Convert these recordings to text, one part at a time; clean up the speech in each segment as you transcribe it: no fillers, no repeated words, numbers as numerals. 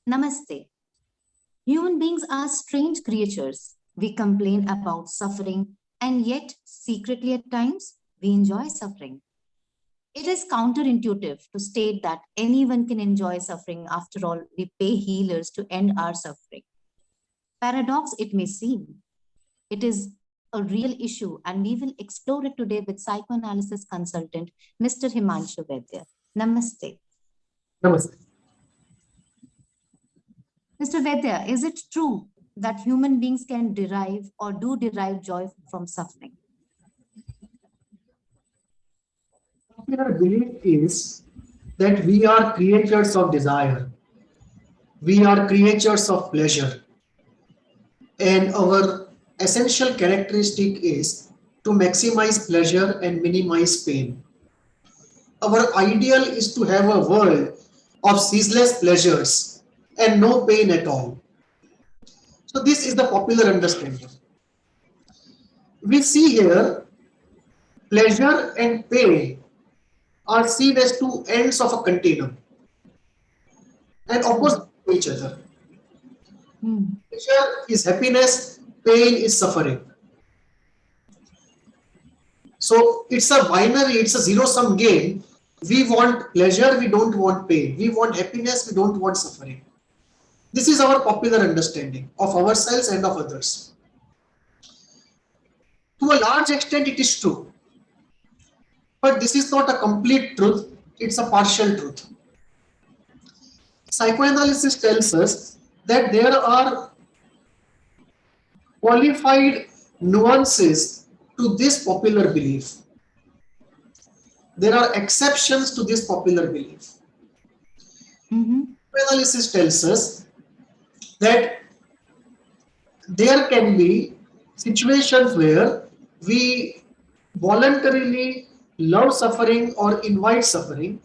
Namaste. Human beings are strange creatures. We complain about suffering, and yet, secretly at times, we enjoy suffering. It is counterintuitive to state that anyone can enjoy suffering. After all, we pay healers to end our suffering. Paradox it may seem, it is a real issue, and we will explore it today with psychoanalysis consultant Mr. Himanshu Vaidya. Namaste. Namaste. Mr. Vaidya, is it true that human beings can derive or do derive joy from suffering? Popular belief is that we are creatures of desire, we are creatures of pleasure, and our essential characteristic is to maximize pleasure and minimize pain. Our ideal is to have a world of ceaseless pleasures and no pain at all. So this is the popular understanding. We see here pleasure and pain are seen as two ends of a continuum and opposite to each other. Pleasure is happiness, pain is suffering. So it's a binary, it's a zero-sum game. We want pleasure, we don't want pain. We want happiness, we don't want suffering. This is our popular understanding of ourselves and of others. To a large extent, it is true. But this is not a complete truth, it's a partial truth. Psychoanalysis tells us that there are qualified nuances to this popular belief. There are exceptions to this popular belief. Psychoanalysis tells us that there can be situations where we voluntarily love suffering or invite suffering,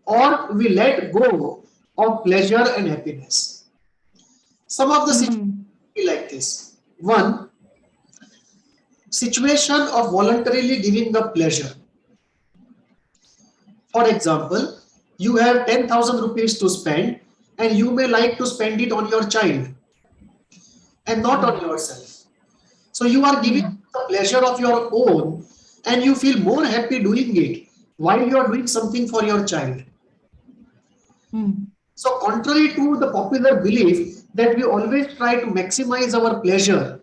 or we let go of pleasure and happiness. Some of the situations be like this. One, situation of voluntarily giving up pleasure. For example, you have 10,000 rupees to spend and you may like to spend it on your child and not on yourself. So you are giving the pleasure of your own and you feel more happy doing it while you are doing something for your child. So contrary to the popular belief that we always try to maximize our pleasure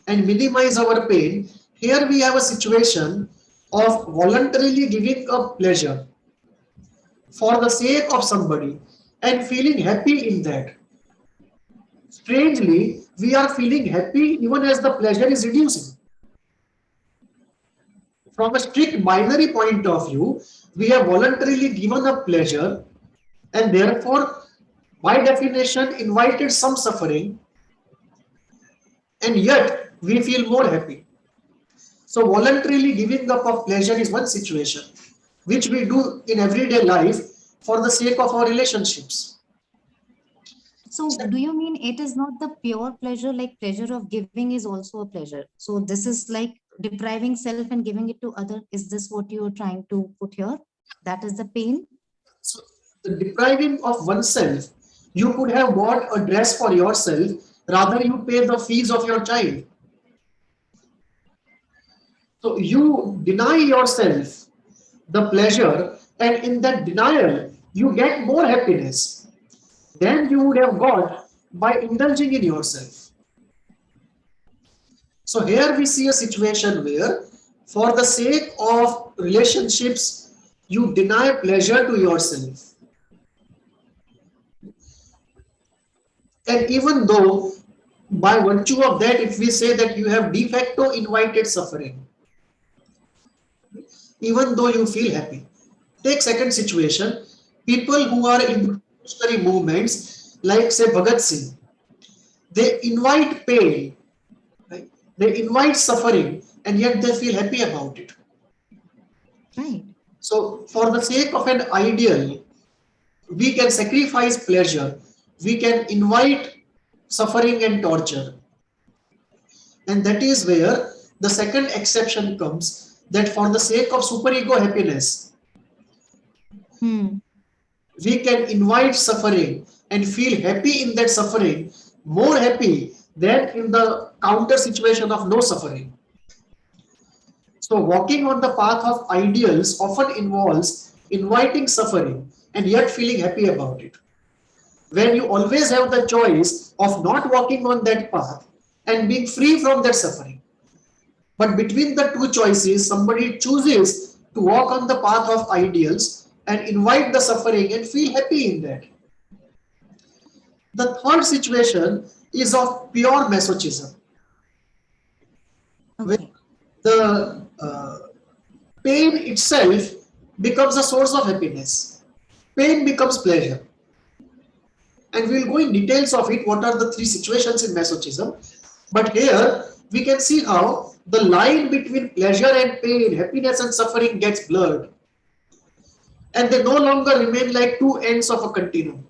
and minimize our pain, here we have a situation of voluntarily giving up pleasure for the sake of somebody and feeling happy in that. Strangely, we are feeling happy even as the pleasure is reducing. From a strict binary point of view, we have voluntarily given up pleasure and therefore, by definition, invited some suffering, and yet we feel more happy. So voluntarily giving up of pleasure is one situation, which we do in everyday life for the sake of our relationships. So do you mean it is not the pure pleasure, like pleasure of giving is also a pleasure? So this is like depriving self and giving it to other. Is this what you are trying to put here? That is the pain? So the depriving of oneself, you could have bought a dress for yourself, rather you pay the fees of your child. So you deny yourself the pleasure, and in that denial, you get more happiness than you would have got by indulging in yourself. So here we see a situation where, for the sake of relationships, you deny pleasure to yourself. And even though, by virtue of that, if we say that you have de facto invited suffering, even though you feel happy. Take second situation, people who are in revolutionary movements, like say Bhagat Singh, they invite pain, right? They invite suffering, and yet they feel happy about it. Right. So for the sake of an ideal, we can sacrifice pleasure, we can invite suffering and torture. And that is where the second exception comes, that for the sake of superego happiness, we can invite suffering and feel happy in that suffering, more happy than in the counter situation of no suffering. So walking on the path of ideals often involves inviting suffering and yet feeling happy about it. When you always have the choice of not walking on that path and being free from that suffering. But between the two choices, somebody chooses to walk on the path of ideals and invite the suffering and feel happy in that. The third situation is of pure masochism, where Okay. the pain itself becomes a source of happiness. Pain becomes pleasure. And we'll go in details of it, what are the three situations in masochism. But here we can see how the line between pleasure and pain, happiness and suffering gets blurred. And they no longer remain like two ends of a continuum.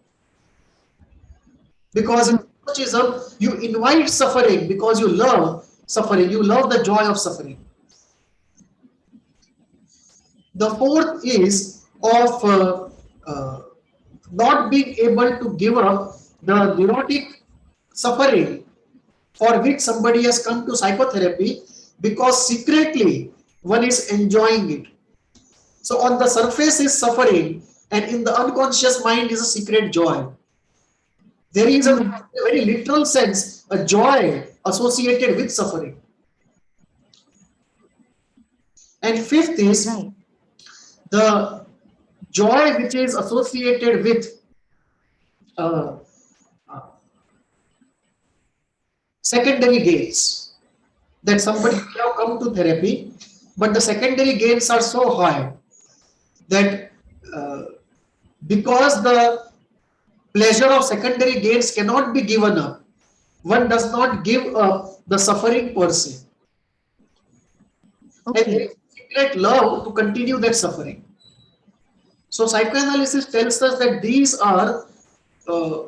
Because in masochism, you invite suffering because you love suffering, you love the joy of suffering. The fourth is of not being able to give up the neurotic suffering for which somebody has come to psychotherapy because secretly one is enjoying it. So on the surface is suffering and in the unconscious mind is a secret joy. There is a very literal sense, a joy associated with suffering. And fifth is Right. the joy which is associated with uh, uh, secondary gains, that somebody may have come to therapy, but the secondary gains are so high that because the pleasure of secondary gains cannot be given up, one does not give up the suffering per se. And there Okay. is secret love to continue that suffering. So psychoanalysis tells us that these are uh,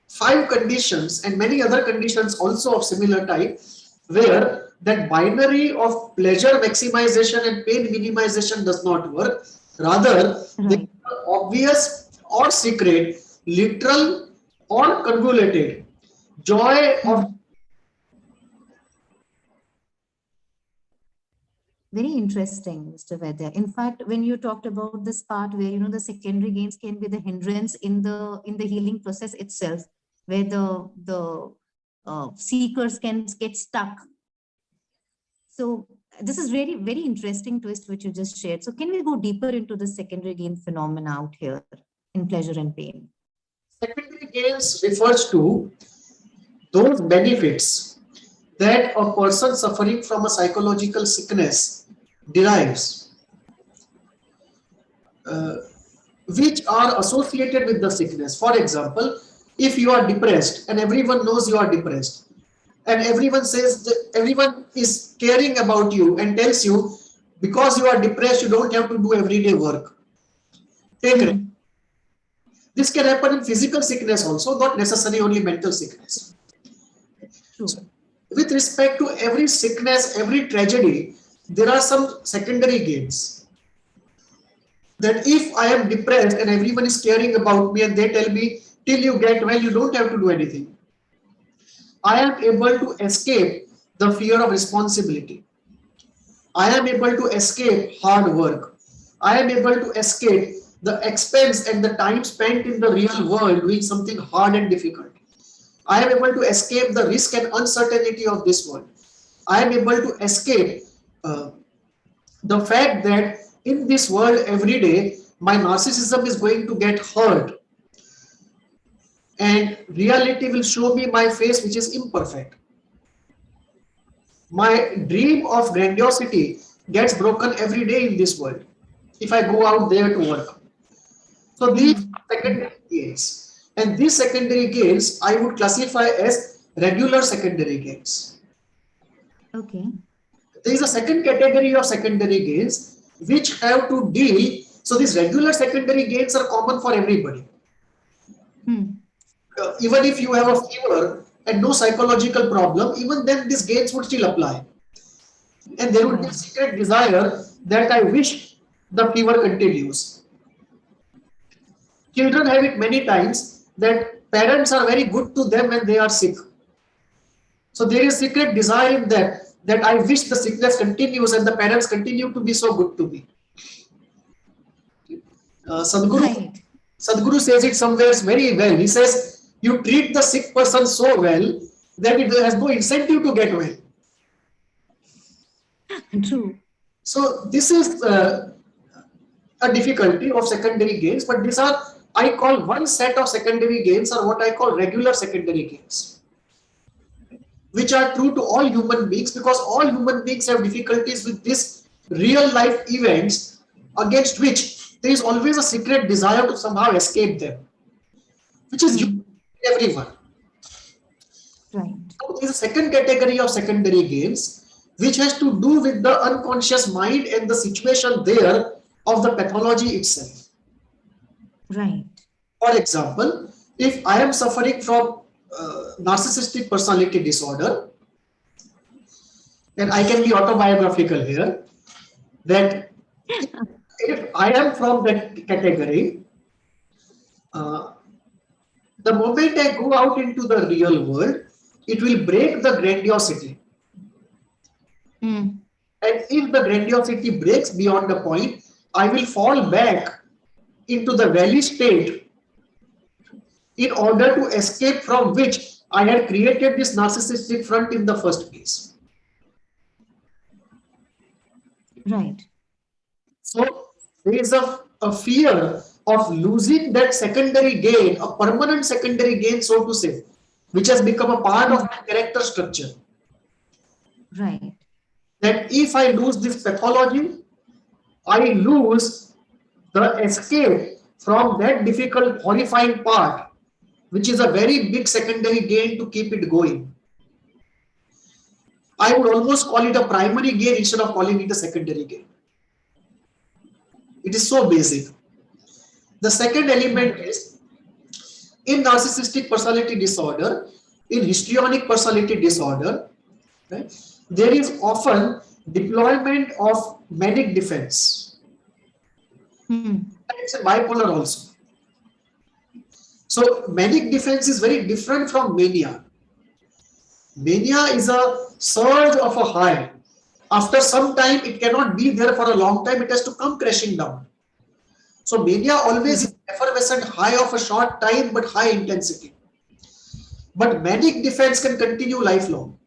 five conditions and many other conditions also of similar type, where that binary of pleasure maximization and pain minimization does not work. Rather, they Right. are obvious or secret, literal or convoluted. Joy of Very interesting, Mr. Vaidya. In fact, when you talked about this part where the secondary gains can be the hindrance in the healing process itself, where the seekers can get stuck. So this is very interesting twist which you just shared. So can we go deeper into the secondary gain phenomena out here in pleasure and pain? secondary gains refers to those benefits that a person suffering from a psychological sickness derives, which are associated with the sickness. For example, if you are depressed and everyone knows you are depressed, and everyone says that everyone is caring about you and tells you because you are depressed, you don't have to do everyday work. Take rest. Hmm. This can happen in physical sickness also, not necessarily only mental sickness. So, True. with respect to every sickness, every tragedy, there are some secondary gains. That if I am depressed and everyone is caring about me and they tell me, till you get well, you don't have to do anything, I am able to escape the fear of responsibility. I am able to escape hard work. I am able to escape the expense and the time spent in the real world doing something hard and difficult. I am able to escape the risk and uncertainty of this world. I am able to escape uh, the fact that in this world every day my narcissism is going to get hurt and reality will show me my face which is imperfect. My dream of grandiosity gets broken every day in this world if I go out there to work. So these Hmm. are secondary gains, and these secondary gains I would classify as regular secondary gains. Okay. There is a second category of secondary gains which have to deal. So these regular secondary gains are common for everybody. Hmm. Even if you have a fever and no psychological problem, even then these gains would still apply. And there would be a Right. secret desire that I wish the fever continues. Children have it many times that parents are very good to them when they are sick. So there is secret desire in them that I wish the sickness continues and the parents continue to be so good to me. Sadhguru, Right. Sadhguru says it somewhere very well. He says, you treat the sick person so well that it has no incentive to get well. True. So this is a difficulty of secondary gains, but these are, I call one set of secondary gains are what I call regular secondary gains, which are true to all human beings because all human beings have difficulties with these real life events against which there is always a secret desire to somehow escape them, which is everyone. Right. Now, there is a second category of secondary gains, which has to do with the unconscious mind and the situation there of the pathology itself. Right. For example, if I am suffering from narcissistic personality disorder, then I can be autobiographical here, that if I am from that category, the moment I go out into the real world, it will break the grandiosity. Mm. And if the grandiosity breaks beyond the point, I will fall back into the valley state in order to escape from which I had created this narcissistic front in the first place. Right. So there is a fear of losing that secondary gain, a permanent secondary gain, so to say, which has become a part of my character structure. Right. That if I lose this pathology, I lose the escape from that difficult, horrifying part, which is a very big secondary gain to keep it going. I would almost call it a primary gain instead of calling it a secondary gain. It is so basic. The second element is in narcissistic personality disorder, in histrionic personality disorder, right, there is often deployment of manic defense. It's a bipolar also. So manic defense is very different from mania. Mania is a surge of a high. After some time, it cannot be there for a long time. It has to come crashing down. So mania always is effervescent high of a short time, but high intensity. But manic defense can continue lifelong.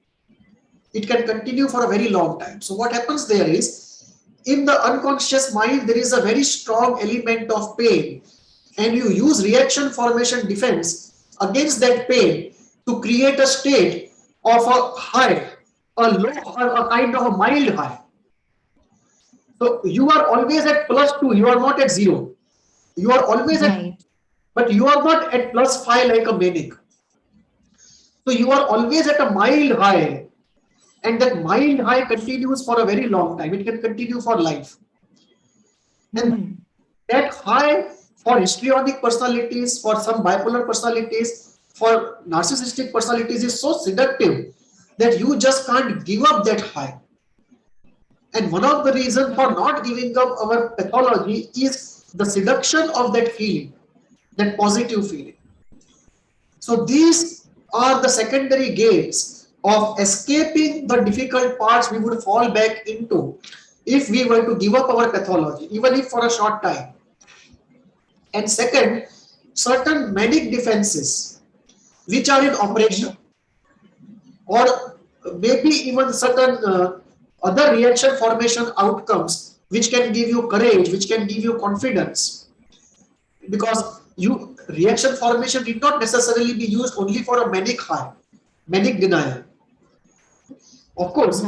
It can continue for a very long time. So what happens there is, in the unconscious mind, there is a very strong element of pain. And you use reaction formation defense against that pain to create a state of a high, a low, or a kind of a mild high. So you are always at +2, you are not at 0. You are always at, but you are not at +5 like a manic. So you are always at a mild high, and that mild high continues for a very long time. It can continue for life. And that high for histrionic personalities, for some bipolar personalities, for narcissistic personalities is so seductive that you just can't give up that high. And one of the reasons for not giving up our pathology is the seduction of that feeling, that positive feeling. So these are the secondary gains of escaping the difficult parts we would fall back into if we were to give up our pathology, even if for a short time. And second, certain manic defenses which are in operation, or maybe even certain other reaction formation outcomes which can give you courage, which can give you confidence, because reaction formation did not necessarily be used only for a manic high, manic denial. Of course,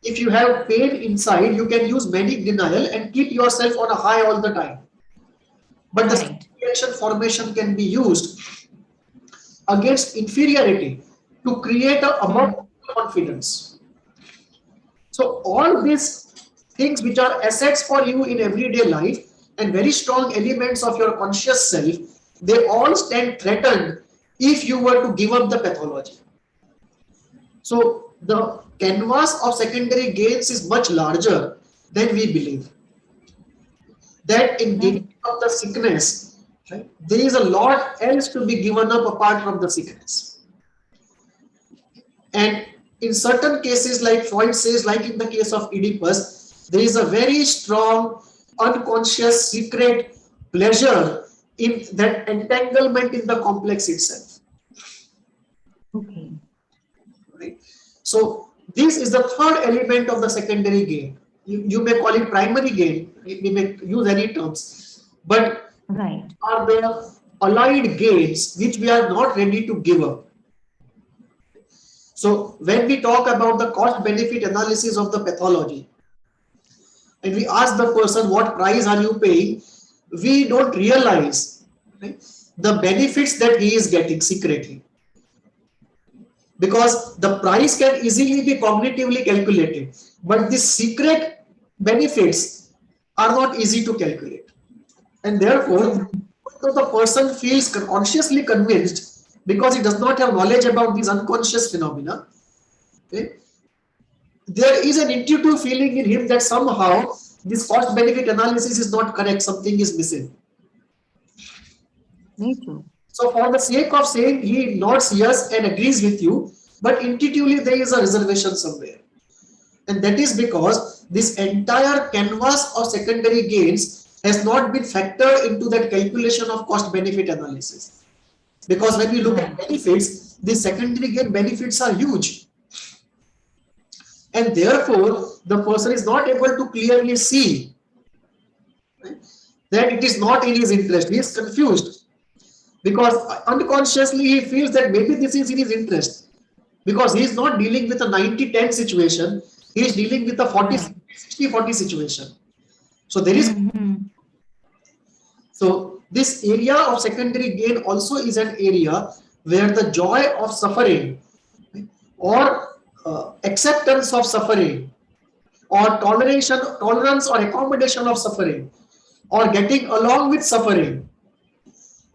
if you have pain inside, you can use manic denial and keep yourself on a high all the time. But the reaction formation can be used against inferiority to create a above confidence. So all these things which are assets for you in everyday life and very strong elements of your conscious self, they all stand threatened if you were to give up the pathology. So the canvas of secondary gains is much larger than we believe. That in giving up the sickness, Right? There is a lot else to be given up apart from the secrets. And in certain cases, like Freud says, like in the case of Oedipus, there is a very strong unconscious secret pleasure in that entanglement in the complex itself. Okay. Right? So this is the third element of the secondary gain. You may call it primary gain, we may use any terms, but Right. are the allied gains which we are not ready to give up. So when we talk about the cost benefit analysis of the pathology and we ask the person what price are you paying, we don't realize, right, the benefits that he is getting secretly, because the price can easily be cognitively calculated, but the secret benefits are not easy to calculate. And therefore, so the person feels consciously convinced, because he does not have knowledge about these unconscious phenomena, okay, there is an intuitive feeling in him that somehow this cost benefit analysis is not correct, something is missing. Very true. So for the sake of saying, he nods yes and agrees with you, but intuitively there is a reservation somewhere. And that is because this entire canvas of secondary gains has not been factored into that calculation of cost benefit analysis. Because when we look at benefits, the secondary gain benefits are huge. And therefore, the person is not able to clearly see, right, that it is not in his interest. He is confused, because unconsciously he feels that maybe this is in his interest, because he is not dealing with a 90-10 situation, he is dealing with a 40-60-40 situation. So there is so this area of secondary gain also is an area where the joy of suffering, right, or acceptance of suffering, or tolerance or accommodation of suffering, or getting along with suffering,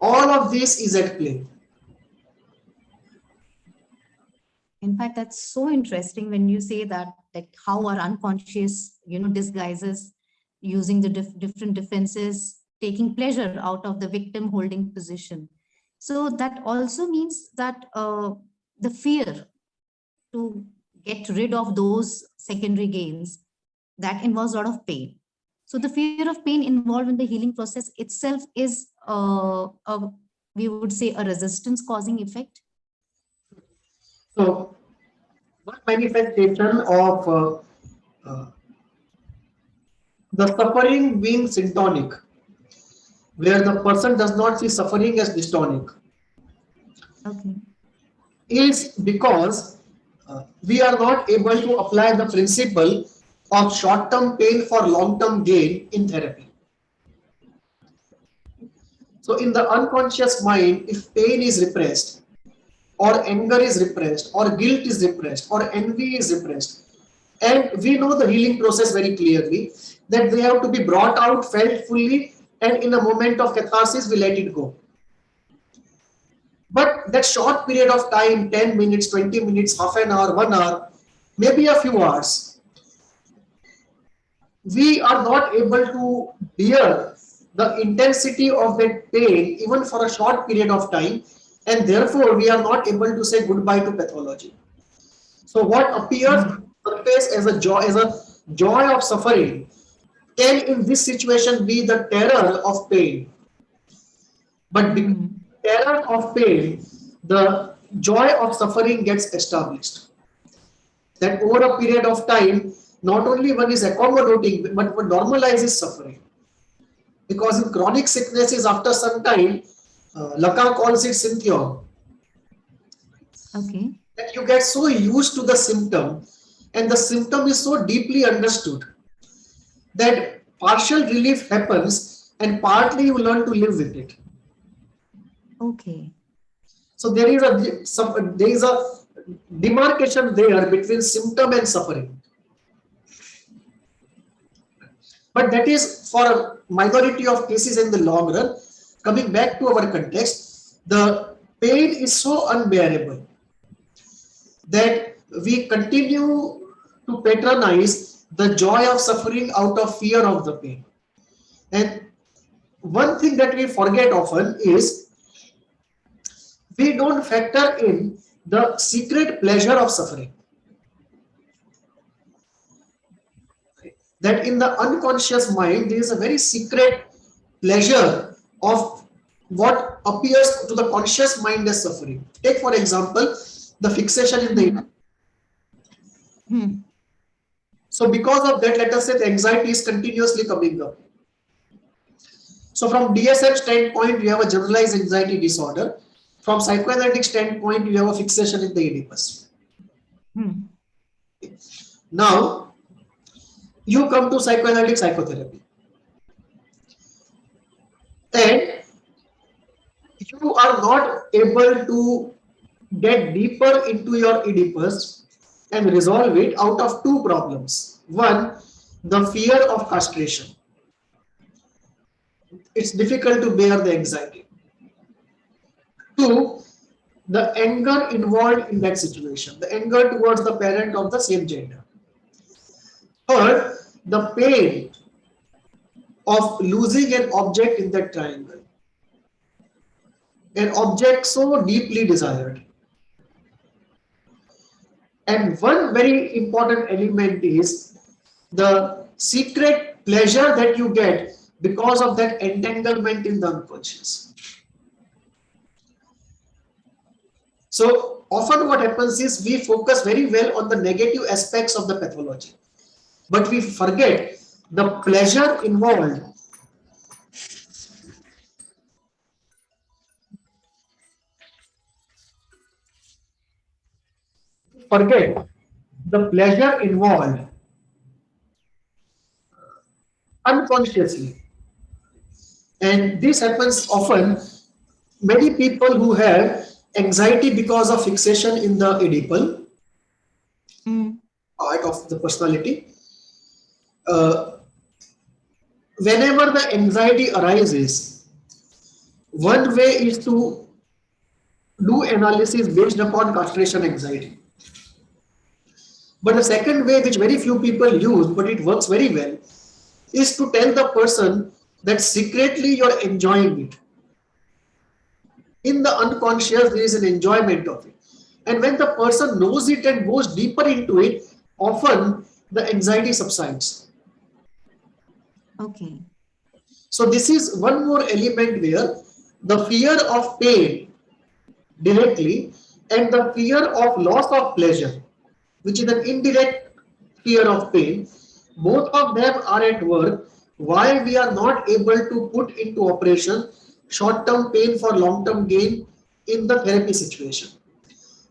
all of this is at play. In fact, that's so interesting when you say that, like how our unconscious, disguises using the different defenses, taking pleasure out of the victim holding position. So that also means that the fear to get rid of those secondary gains, that involves a lot of pain. So the fear of pain involved in the healing process itself is, we would say, a resistance causing effect. So one manifestation of the suffering being syntonic, where the person does not see suffering as dystonic, Okay. is because we are not able to apply the principle of short-term pain for long-term gain in therapy. So in the unconscious mind, if pain is repressed, or anger is repressed, or guilt is repressed, or envy is repressed, and we know the healing process very clearly, that they have to be brought out, felt fully, and in a moment of catharsis, we let it go. But that short period of time, 10 minutes, 20 minutes, half an hour, 1 hour, maybe a few hours, we are not able to bear the intensity of that pain even for a short period of time, and therefore we are not able to say goodbye to pathology. So what appears on the surface as a joy of suffering can in this situation be the terror of pain. But because terror of pain, the joy of suffering gets established. That over a period of time, not only one is accommodating, but one normalizes suffering. Because in chronic sicknesses, after some time, Lacan calls it symptom. Okay. That you get so used to the symptom, and the symptom is so deeply understood, that partial relief happens and partly you learn to live with it. Okay. So there is a demarcation there between symptom and suffering. But that is for a minority of cases in the long run. Coming back to our context, the pain is so unbearable that we continue to patronize the joy of suffering out of fear of the pain. And one thing that we forget often is we don't factor in the secret pleasure of suffering. That in the unconscious mind, there is a very secret pleasure of what appears to the conscious mind as suffering. Take, for example, the fixation in the So because of that, let us say the anxiety is continuously coming up. So from DSM standpoint, you have a generalized anxiety disorder. From psychoanalytic standpoint, you have a fixation in the Oedipus. Now, you come to psychoanalytic psychotherapy. And you are not able to get deeper into your Oedipus and resolve it out of two problems. One, the fear of castration. It's difficult to bear the anxiety. Two, the anger involved in that situation, the anger towards the parent of the same gender. Third, the pain of losing an object in that triangle, an object so deeply desired. And one very important element is the secret pleasure that you get because of that entanglement in the unconscious. So often what happens is we focus very well on the negative aspects of the pathology, but we forget the pleasure involved. Forget the pleasure involved unconsciously. And this happens often. Many people who have anxiety because of fixation in the Oedipal part of the personality, whenever the anxiety arises, one way is to do analysis based upon castration anxiety. But the second way, which very few people use, but it works very well, is to tell the person that secretly you're enjoying it. In the unconscious, there is an enjoyment of it. And when the person knows it and goes deeper into it, often the anxiety subsides. Okay. So this is one more element where the fear of pain directly and the fear of loss of pleasure, which is an indirect fear of pain, both of them are at work. Why we are not able to put into operation short-term pain for long-term gain in the therapy situation.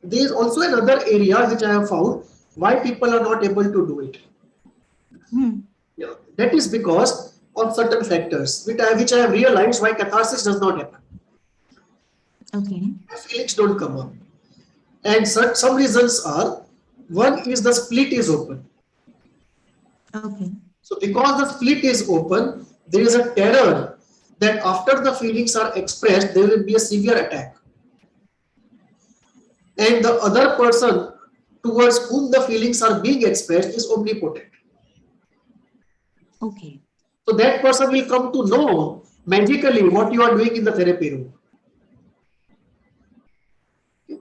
There is also another area which I have found why people are not able to do it. Yeah, that is because of certain factors which I have realized why catharsis does not happen. Okay. Feelings don't come up. And some reasons are, one is the split is open. Okay. So because the split is open, there is a terror that after the feelings are expressed, there will be a severe attack. And the other person towards whom the feelings are being expressed is omnipotent. Okay. So that person will come to know magically what you are doing in the therapy room.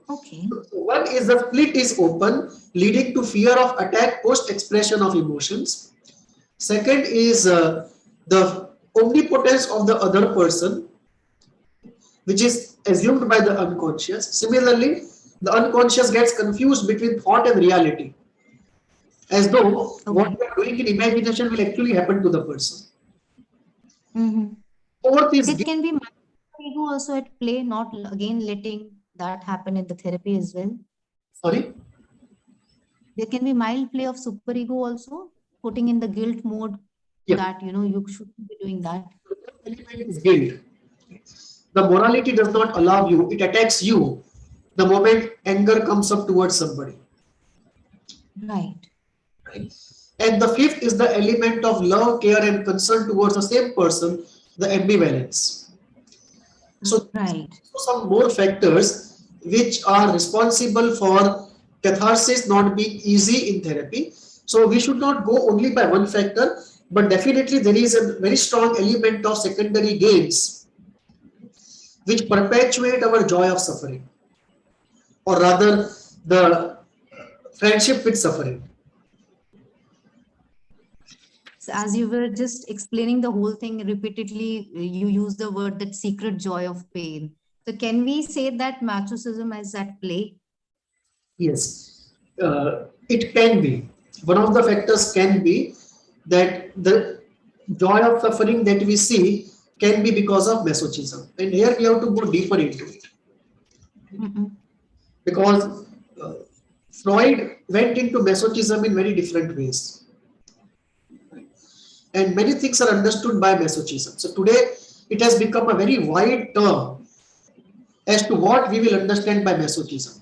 Okay. One is the split is open, leading to fear of attack post expression of emotions. Second is the omnipotence of the other person, which is assumed by the unconscious. Similarly, the unconscious gets confused between thought and reality, as though what we are doing in imagination will actually happen to the person. Fourth is It can be ego also at play, not again letting that happen in the therapy as well. sorry. There can be mild play of superego also, putting in the guilt mode that you shouldn't be doing that. Element is guilt. The morality does not allow you; it attacks you the moment anger comes up towards somebody. Right. And the fifth is the element of love, care, and concern towards the same person, the ambivalence. So, some more factors which are responsible for catharsis not being easy in therapy. So, we should not go only by one factor. but definitely there is a very strong element of secondary gains which perpetuate our joy of suffering, or rather the friendship with suffering. So as you were just explaining the whole thing repeatedly, you use the word that secret joy of pain. So can we say that Masochism is at play? Yes, it can be. One of the factors can be that the joy of suffering that we see can be because of masochism. And here we have to go deeper into it, Mm-mm. because uh, Freud went into masochism in very different ways. And many things are understood by masochism. So today it has become a very wide term as to what we will understand by masochism.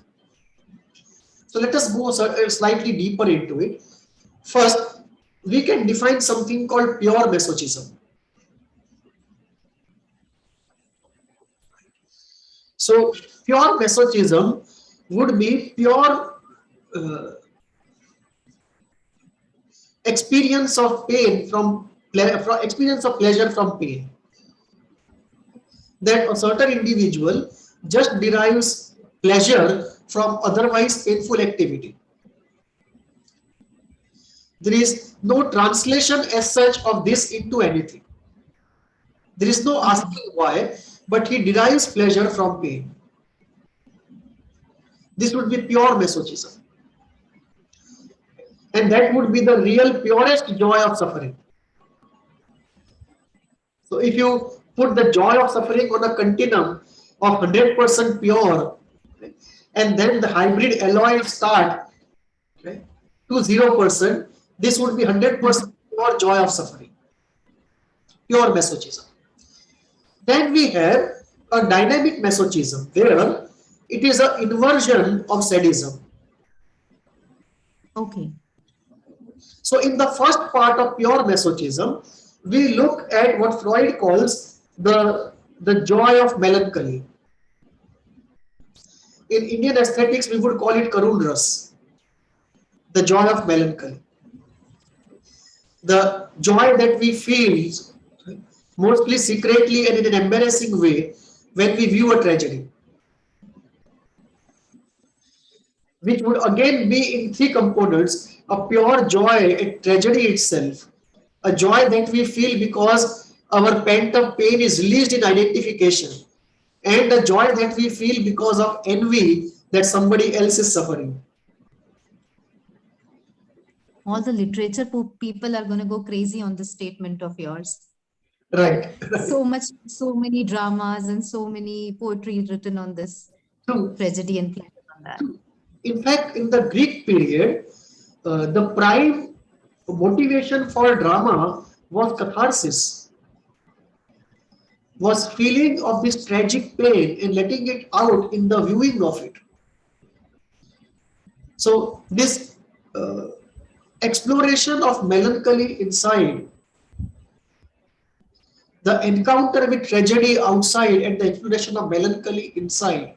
So let us go slightly deeper into it. First, we can define something called pure masochism. So pure masochism would be pure experience of pain from experience of pleasure from pain. That a certain individual just derives pleasure from otherwise painful activity. There is no translation as such of this into anything. There is no Okay. asking why, but he derives pleasure from pain. This would be pure masochism. And that would be the real purest joy of suffering. So if you put the joy of suffering on a continuum of 100% pure, right, and then the hybrid alloy start, right, to 0%, this would be 100% pure joy of suffering, pure masochism. Then we have a dynamic masochism where it is an inversion of sadism. Okay. So in the first part of pure masochism, we look at what Freud calls the joy of melancholy. In Indian aesthetics, we would call it Karun Ras, the joy of melancholy. The joy that we feel mostly secretly and in an embarrassing way when we view a tragedy, which would again be in three components: a pure joy at tragedy itself, a joy that we feel because our pent up pain is released in identification, and a joy that we feel because of envy that somebody else is suffering. All the literature people are going to go crazy on this statement of yours. Right. So much, so many dramas and so many poetry written on this So, tragedy and pleasure on that. in fact, in the Greek period, the prime motivation for drama was catharsis, was feeling of this tragic pain and letting it out in the viewing of it. So this uh, exploration of melancholy inside, the encounter with tragedy outside and the exploration of melancholy inside,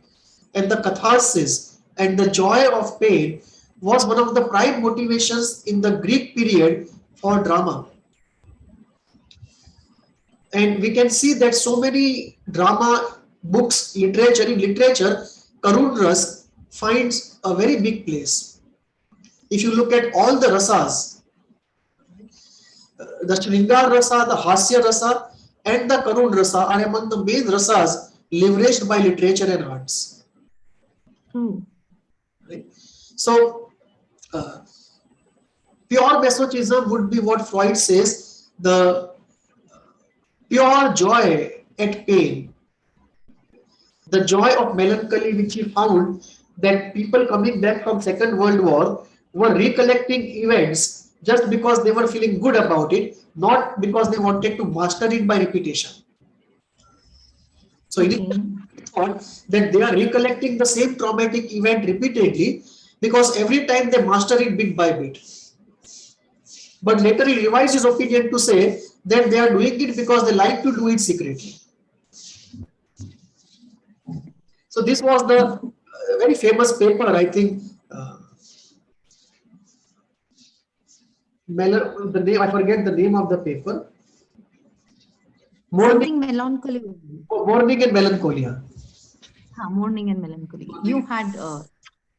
and the catharsis and the joy of pain was one of the prime motivations in the Greek period for drama. And we can see that so many drama books, literature, in literature, Karun Ras finds a very big place. If you look at all the rasas, the Shringar Rasa, the Hasya Rasa, and the Karun Rasa are among the main rasas leveraged by literature and arts. True. Right? So, uh, pure masochism would be what Freud says the pure joy at pain, the joy of melancholy, which he found that people coming back from Second World War were recollecting events just because they were feeling good about it, not because they wanted to master it by repetition. So Okay. initially I thought that they are recollecting the same traumatic event repeatedly because every time they master it bit by bit. But later he revised his opinion to say that they are doing it because they like to do it secretly. So this was the very famous paper, I think, the name, I forget the name of the paper. Morning, Something melancholy. Morning and Melancholia. Morning and melancholy. Morning You and-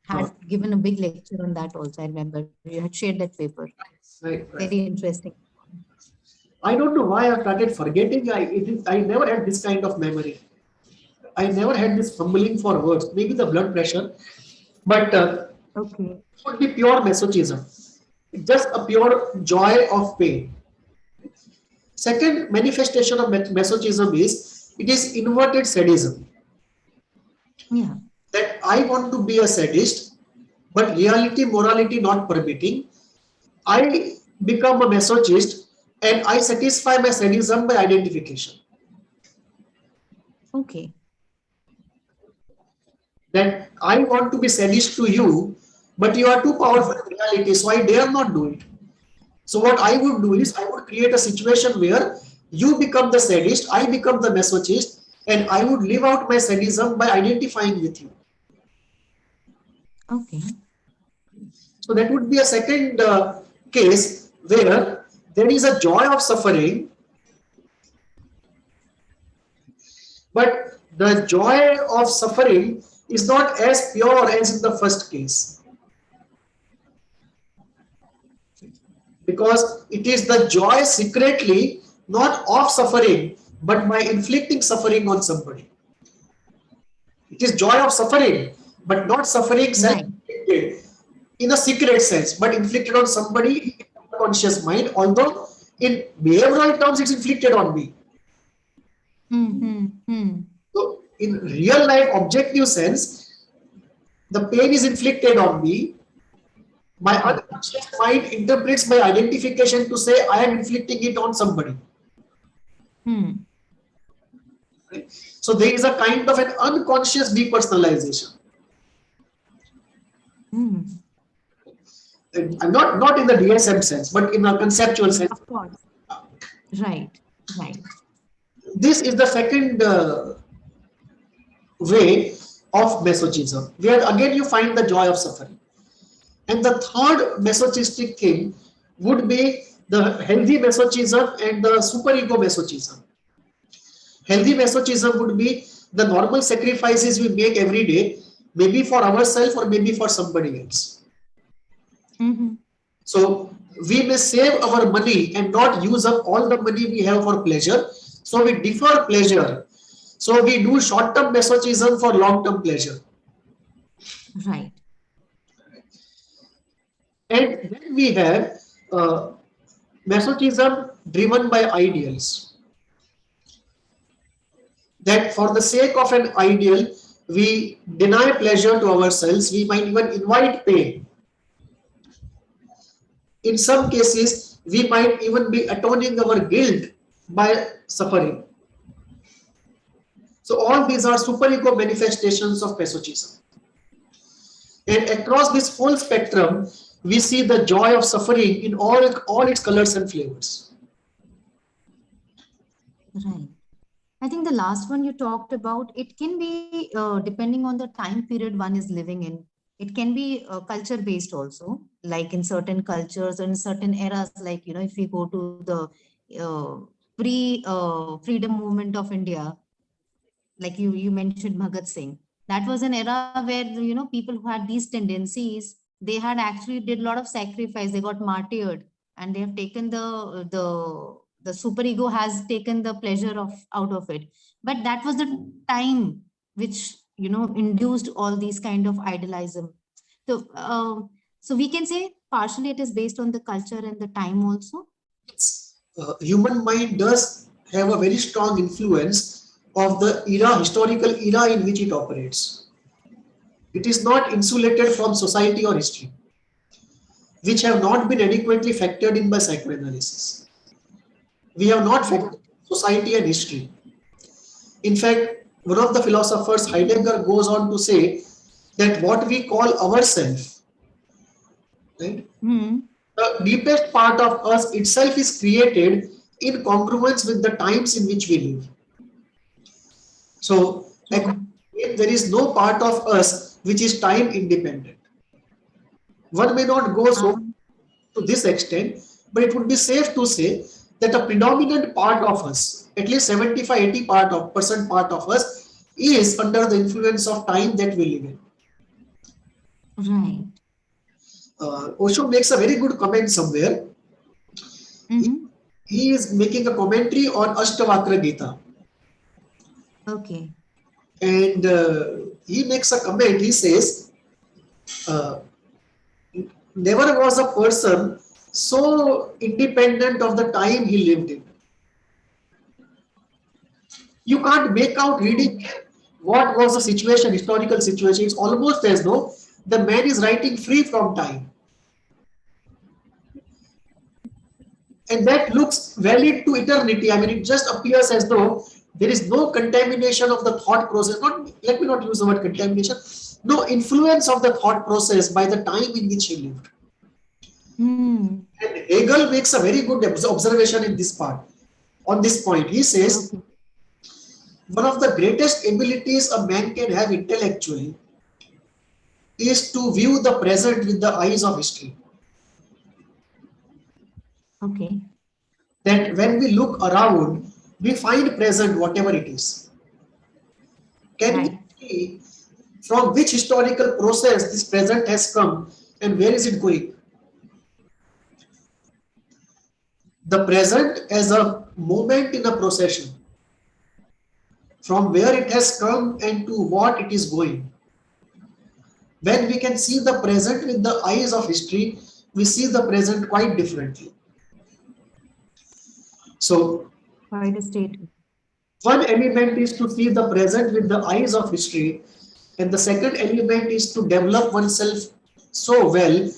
had given a big lecture on that also. I remember you had shared that paper. right, Very right. interesting. I don't know why I started forgetting. I never had this kind of memory. I never had this fumbling for words. Maybe the blood pressure, but Okay. it would be pure masochism. Just a pure joy of pain. Second manifestation of masochism is it is inverted sadism. Yeah. That I want to be a sadist, but reality, morality not permitting, I become a masochist and I satisfy my sadism by identification. Okay. That I want to be sadist to you, but you are too powerful in reality, so I dare not do it. So what I would do is I would create a situation where you become the sadist, I become the masochist, and I would live out my sadism by identifying with you. Okay. So that would be a second case where there is a joy of suffering, but the joy of suffering is not as pure as in the first case, because it is the joy secretly not of suffering but by inflicting suffering on somebody. It is joy of suffering but not suffering Right. self-inflicted in a secret sense, but inflicted on somebody in unconscious mind, although in behavioral terms it's inflicted on me. So in real life objective sense, the pain is inflicted on me. My Right. unconscious mind interprets my identification to say I am inflicting it on somebody. Right? So there is a kind of an unconscious depersonalization. And I'm not in the DSM sense, but in a conceptual sense. Of course. Right. Right. This is the second way of masochism, where again you find the joy of suffering. And the third masochistic thing would be the healthy masochism and the superego masochism. Healthy masochism would be the normal sacrifices we make every day, maybe for ourselves or maybe for somebody else. So we may save our money and not use up all the money we have for pleasure. So we defer pleasure. So we do short-term masochism for long-term pleasure. Right. And then we have masochism driven by ideals. That for the sake of an ideal, we deny pleasure to ourselves, we might even invite pain. In some cases, we might even be atoning our guilt by suffering. So all these are superego manifestations of masochism. And across this whole spectrum, we see the joy of suffering in all its colors and flavors. Right. I think the last one you talked about, it can be depending on the time period one is living in. It can be culture based also, like in certain cultures or in certain eras, like, if we go to the pre-freedom movement of India, like you mentioned Bhagat Singh, that was an era where, people who had these tendencies, they had actually did a lot of sacrifice, they got martyred, and they have taken the superego has taken the pleasure of out of it. But that was the time which, induced all these kind of idealism. So so we can say partially it is based on the culture and the time also. Human mind does have a very strong influence of the historical era in which it operates. It is not insulated from society or history, which have not been adequately factored in by psychoanalysis. We have not factored society and history. In fact, one of the philosophers, Heidegger, goes on to say that what we call ourself, right? The deepest part of us itself is created in congruence with the times in which we live. So, there is no part of us which is time independent. One may not go so to this extent, but it would be safe to say that a predominant part of us, at least 75-80% part of us, is under the influence of time that we live in. Right. Osho makes a very good comment somewhere. He is making a commentary on Ashtavakra Gita. Okay. And he makes a comment. He says, never was a person so independent of the time he lived in. You can't make out reading what was the situation, historical situation. It's almost as though the man is writing free from time. And that looks valid to eternity. I mean, it just appears as though there is no contamination of the thought process. Let me not use the word contamination. No influence of the thought process by the time in which he lived. And Hegel makes a very good observation in this part. On this point, he says, one of the greatest abilities a man can have intellectually is to view the present with the eyes of history. Okay. That when we look around, we find present whatever it is. Can we see from which historical process this present has come and where is it going? The present as a moment in a procession, from where it has come and to what it is going. When we can see the present with the eyes of history, we see the present quite differently. So, quite a statement. One element is to see the present with the eyes of history, and the second element is to develop oneself so well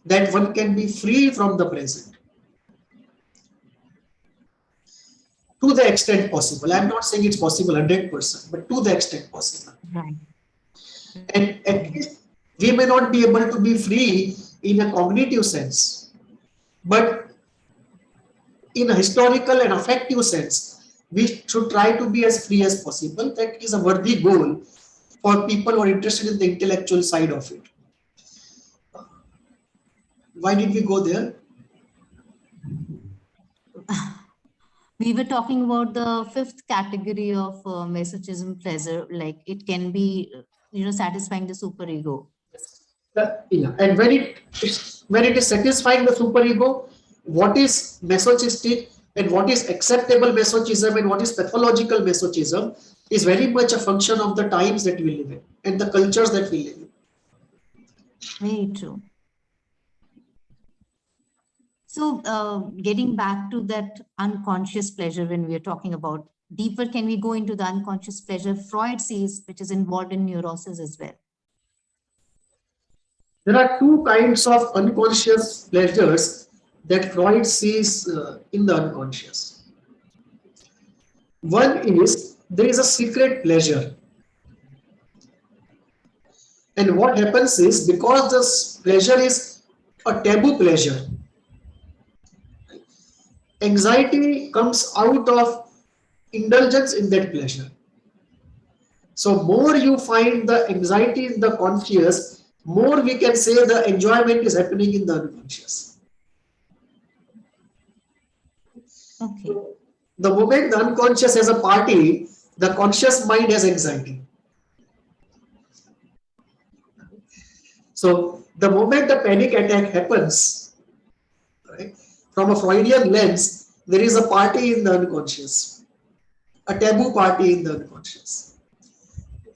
that one can be free from the present. To the extent possible. I'm not saying it's possible 100%, but to the extent possible. Right. And at least we may not be able to be free in a cognitive sense, but in a historical and affective sense, we should try to be as free as possible. That is a worthy goal for people who are interested in the intellectual side of it. Why did we go there? We were talking about the fifth category of masochism pleasure, like it can be, satisfying the superego. And when it is satisfying the superego, what is masochistic and what is acceptable masochism and what is pathological masochism is very much a function of the times that we live in and the cultures that we live in. Very true. So getting back to that unconscious pleasure, when we are talking about deeper, can we go into the unconscious pleasure Freud sees, which is involved in neurosis as well? There are two kinds of unconscious pleasures that Freud sees in the unconscious. One is there is a secret pleasure. And what happens is, because this pleasure is a taboo pleasure, anxiety comes out of indulgence in that pleasure. So more you find the anxiety in the conscious, more we can say the enjoyment is happening in the unconscious. Okay. The moment the unconscious has a party, the conscious mind has anxiety. So the moment the panic attack happens, right, from a Freudian lens, there is a party in the unconscious, a taboo party in the unconscious.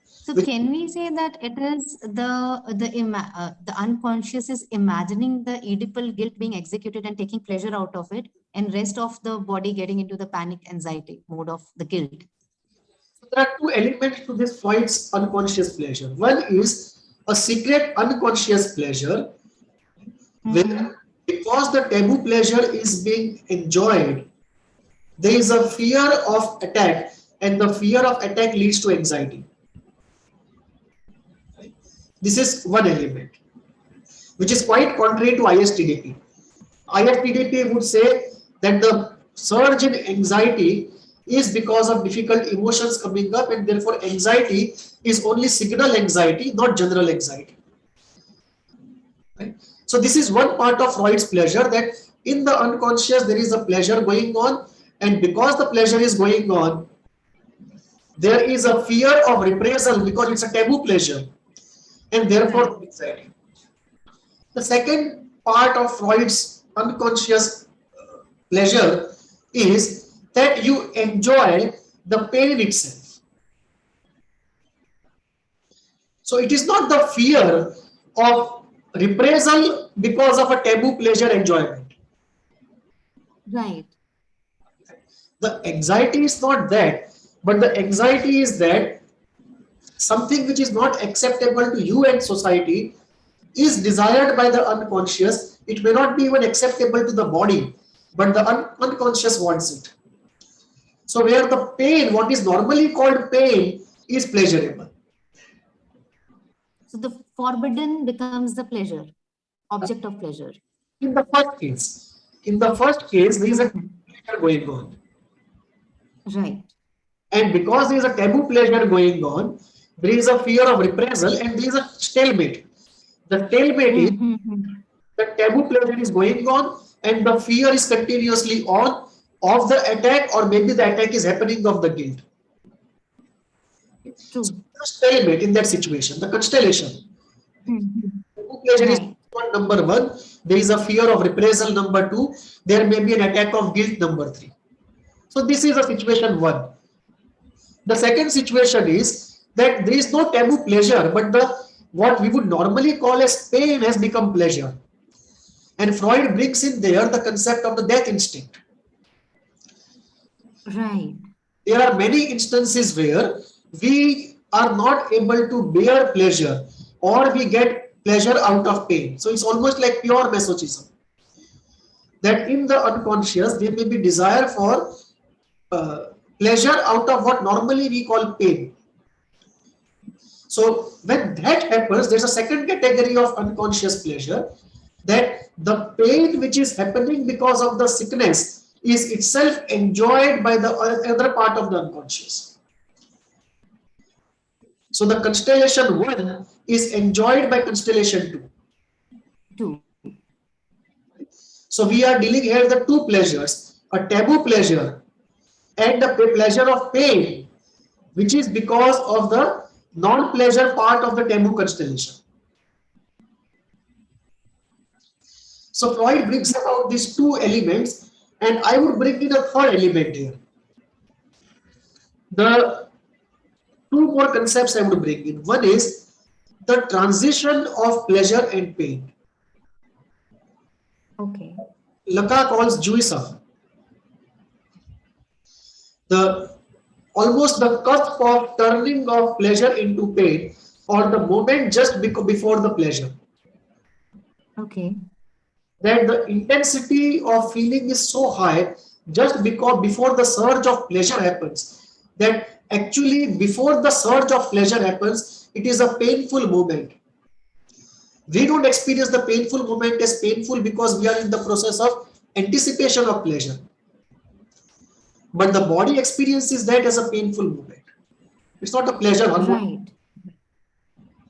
So can we say that it is the unconscious is imagining the Oedipal guilt being executed and taking pleasure out of it, and rest of the body getting into the panic anxiety mode of the guilt? So there are two elements to this Freud's unconscious pleasure. One is a secret unconscious pleasure, where because the taboo pleasure is being enjoyed, there is a fear of attack, and the fear of attack leads to anxiety. This is one element, which is quite contrary to ISTDP. ISTDP would say that the surge in anxiety is because of difficult emotions coming up, and therefore anxiety is only signal anxiety, not general anxiety. Right? So this is one part of Freud's pleasure, that In the unconscious, there is a pleasure going on, and because the pleasure is going on, there is a fear of reprisal because it's a taboo pleasure, and therefore anxiety. The second part of Freud's unconscious pleasure is that you enjoy the pain itself. So it is not the fear of reprisal because of a taboo pleasure enjoyment. Right. The anxiety is not that, but the anxiety is that something which is not acceptable to you and society is desired by the unconscious. It may not be even acceptable to the body, but the unconscious wants it. So where the pain, what is normally called pain, is pleasurable. So the forbidden becomes the pleasure, object of pleasure. In the first case, there is a pleasure going on. Right. And because there is a taboo pleasure going on, there is a fear of reprisal and there is a stalemate. The stalemate is the taboo pleasure is going on and the fear is continuously on of the attack, or maybe the attack is happening of the guilt. True. So the stalemate in that situation, the constellation. Taboo pleasure is number one. There is a fear of reprisal number two. There may be an attack of guilt number three. So this is a situation one. The second situation is that there is no taboo pleasure, but the what we would normally call as pain has become pleasure. And Freud brings in there the concept of the death instinct. Right. There are many instances where we are not able to bear pleasure or we get pleasure out of pain. So it's almost like pure masochism. That in the unconscious, there may be desire for pleasure out of what normally we call pain. So when that happens, there's a second category of unconscious pleasure, that the pain which is happening because of the sickness is itself enjoyed by the other part of the unconscious. So the constellation 1 is enjoyed by constellation 2. So we are dealing here the two pleasures, a taboo pleasure and the pleasure of pain, which is because of the non-pleasure part of the taboo constellation. So Freud brings about these two elements, and I would bring in a third element here. The two more concepts I would bring in. One is the transition of pleasure and pain. Okay. Lacan calls jouissance. Almost the cusp of turning of pleasure into pain, or the moment just before the pleasure. Okay. That the intensity of feeling is so high just because before the surge of pleasure happens, that actually before the surge of pleasure happens, it is a painful moment. We don't experience the painful moment as painful because we are in the process of anticipation of pleasure. But the body experiences that as a painful moment. It's not a pleasure hormone.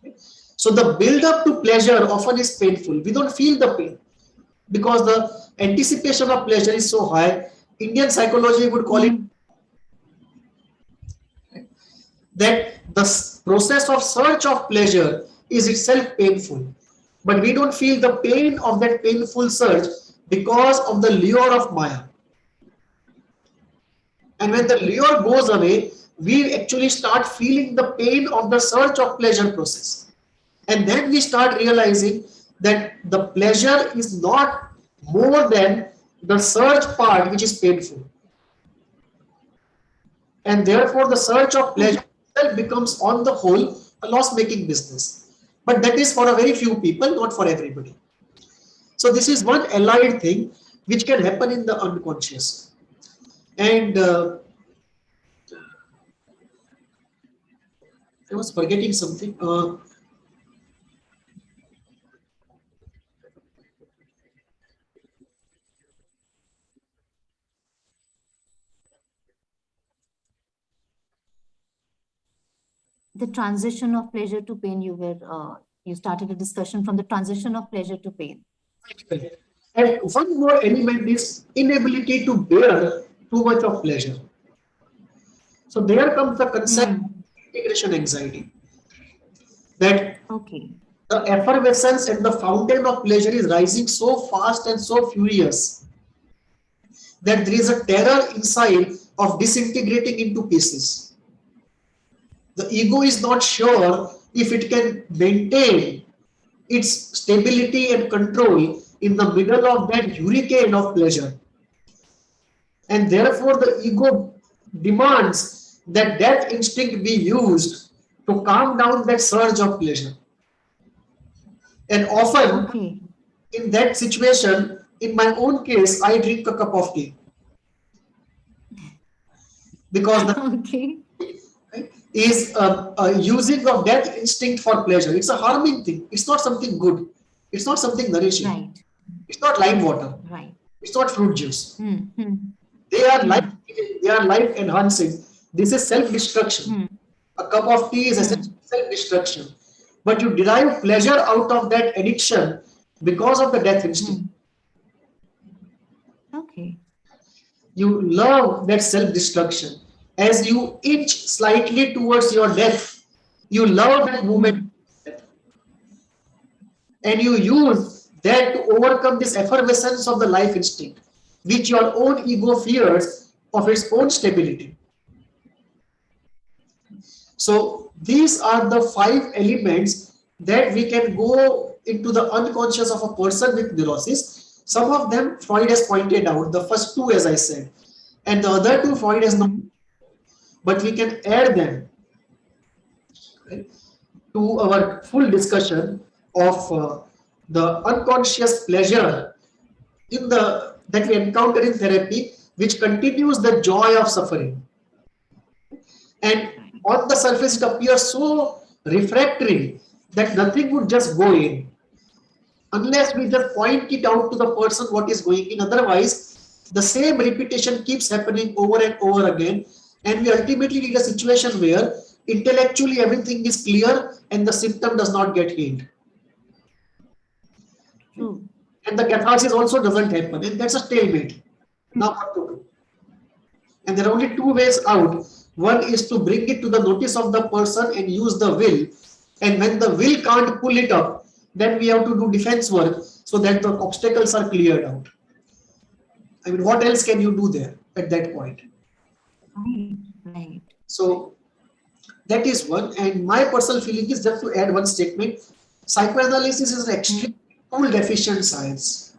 Right. So the build up to pleasure often is painful. We don't feel the pain because the anticipation of pleasure is so high. Indian psychology would call it that the process of search of pleasure is itself painful. But we don't feel the pain of that painful search because of the lure of Maya. And when the lure goes away, we actually start feeling the pain of the search of pleasure process. And then we start realizing that the pleasure is not more than the search part, which is painful. And therefore, the search of pleasure itself becomes, on the whole, a loss-making business. But that is for a very few people, not for everybody. So this is one allied thing which can happen in the unconscious. And I was forgetting something. The transition of pleasure to pain, you started a discussion from the transition of pleasure to pain. And one more element is inability to bear too much of pleasure. So there comes the concept of integration anxiety, that Okay. the effervescence and the fountain of pleasure is rising so fast and so furious that there is a terror inside of disintegrating into pieces. The ego is not sure if it can maintain its stability and control in the middle of that hurricane of pleasure. And therefore, the ego demands that that instinct be used to calm down that surge of pleasure. And often, Okay. in that situation, in my own case, I drink a cup of tea because the Okay. is using of that instinct for pleasure. It's a harming thing. It's not something good. It's not something nourishing. Right. It's not lime water. Right. It's not fruit juice. Hmm. They are life. Hmm. They are life enhancing. This is self destruction. Hmm. A cup of tea is Hmm. essentially self destruction. But you derive pleasure out of that addiction because of the death instinct. Okay. You love that self destruction. As you inch slightly towards your death, you love that movement. And you use that to overcome this effervescence of the life instinct, which your own ego fears of its own stability. So these are the 5 elements that we can go into the unconscious of a person with neurosis. Some of them Freud has pointed out, the first 2 as I said, and the other 2 Freud has not, but we can add them, right, to our full discussion of the unconscious pleasure in the that we encounter in therapy, which continues the joy of suffering. And on the surface, it appears so refractory that nothing would just go in unless we just point it out to the person what is going in. Otherwise, the same repetition keeps happening over and over again, and we ultimately need a situation where intellectually everything is clear and the symptom does not get healed. True. And the catharsis also doesn't happen, and that's a stalemate. Now what to do? And there are only 2 ways out. One is to bring it to the notice of the person and use the will. And when the will can't pull it up, then we have to do defense work so that the obstacles are cleared out. I mean, what else can you do there at that point? Right. Right. So that is one. And my personal feeling is, just to add one statement, psychoanalysis is an extremely tool deficient science.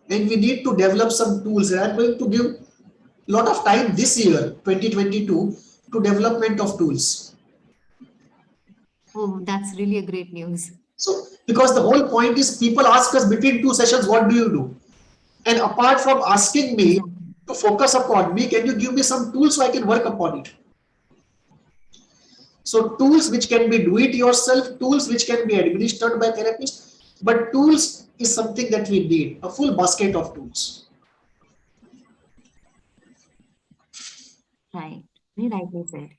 And we need to develop some tools. And I'm going to give a lot of time this year, 2022, to development of tools. Oh, that's really a great news. So, because the whole point is, people ask us between 2 sessions, what do you do? And apart from asking me Exactly. to focus upon me, can you give me some tools so I can work upon it? So tools which can be do it yourself, tools which can be administered by therapists, but tools is something that we need, a full basket of tools. Right. Very rightly said.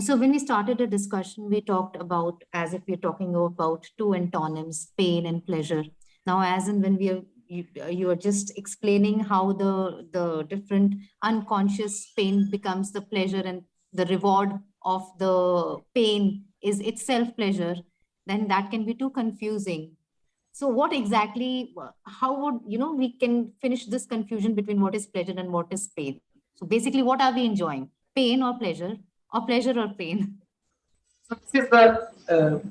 So when we started the discussion, we talked about, as if we're talking about 2 antonyms, pain and pleasure. Now, as in when we are, you are just explaining how the different unconscious pain becomes the pleasure, and the reward of the pain is itself pleasure, then that can be too confusing. So what exactly, how would, we can finish this confusion between what is pleasure and what is pain? So basically, what are we enjoying? Pain or pleasure or pain? So this is the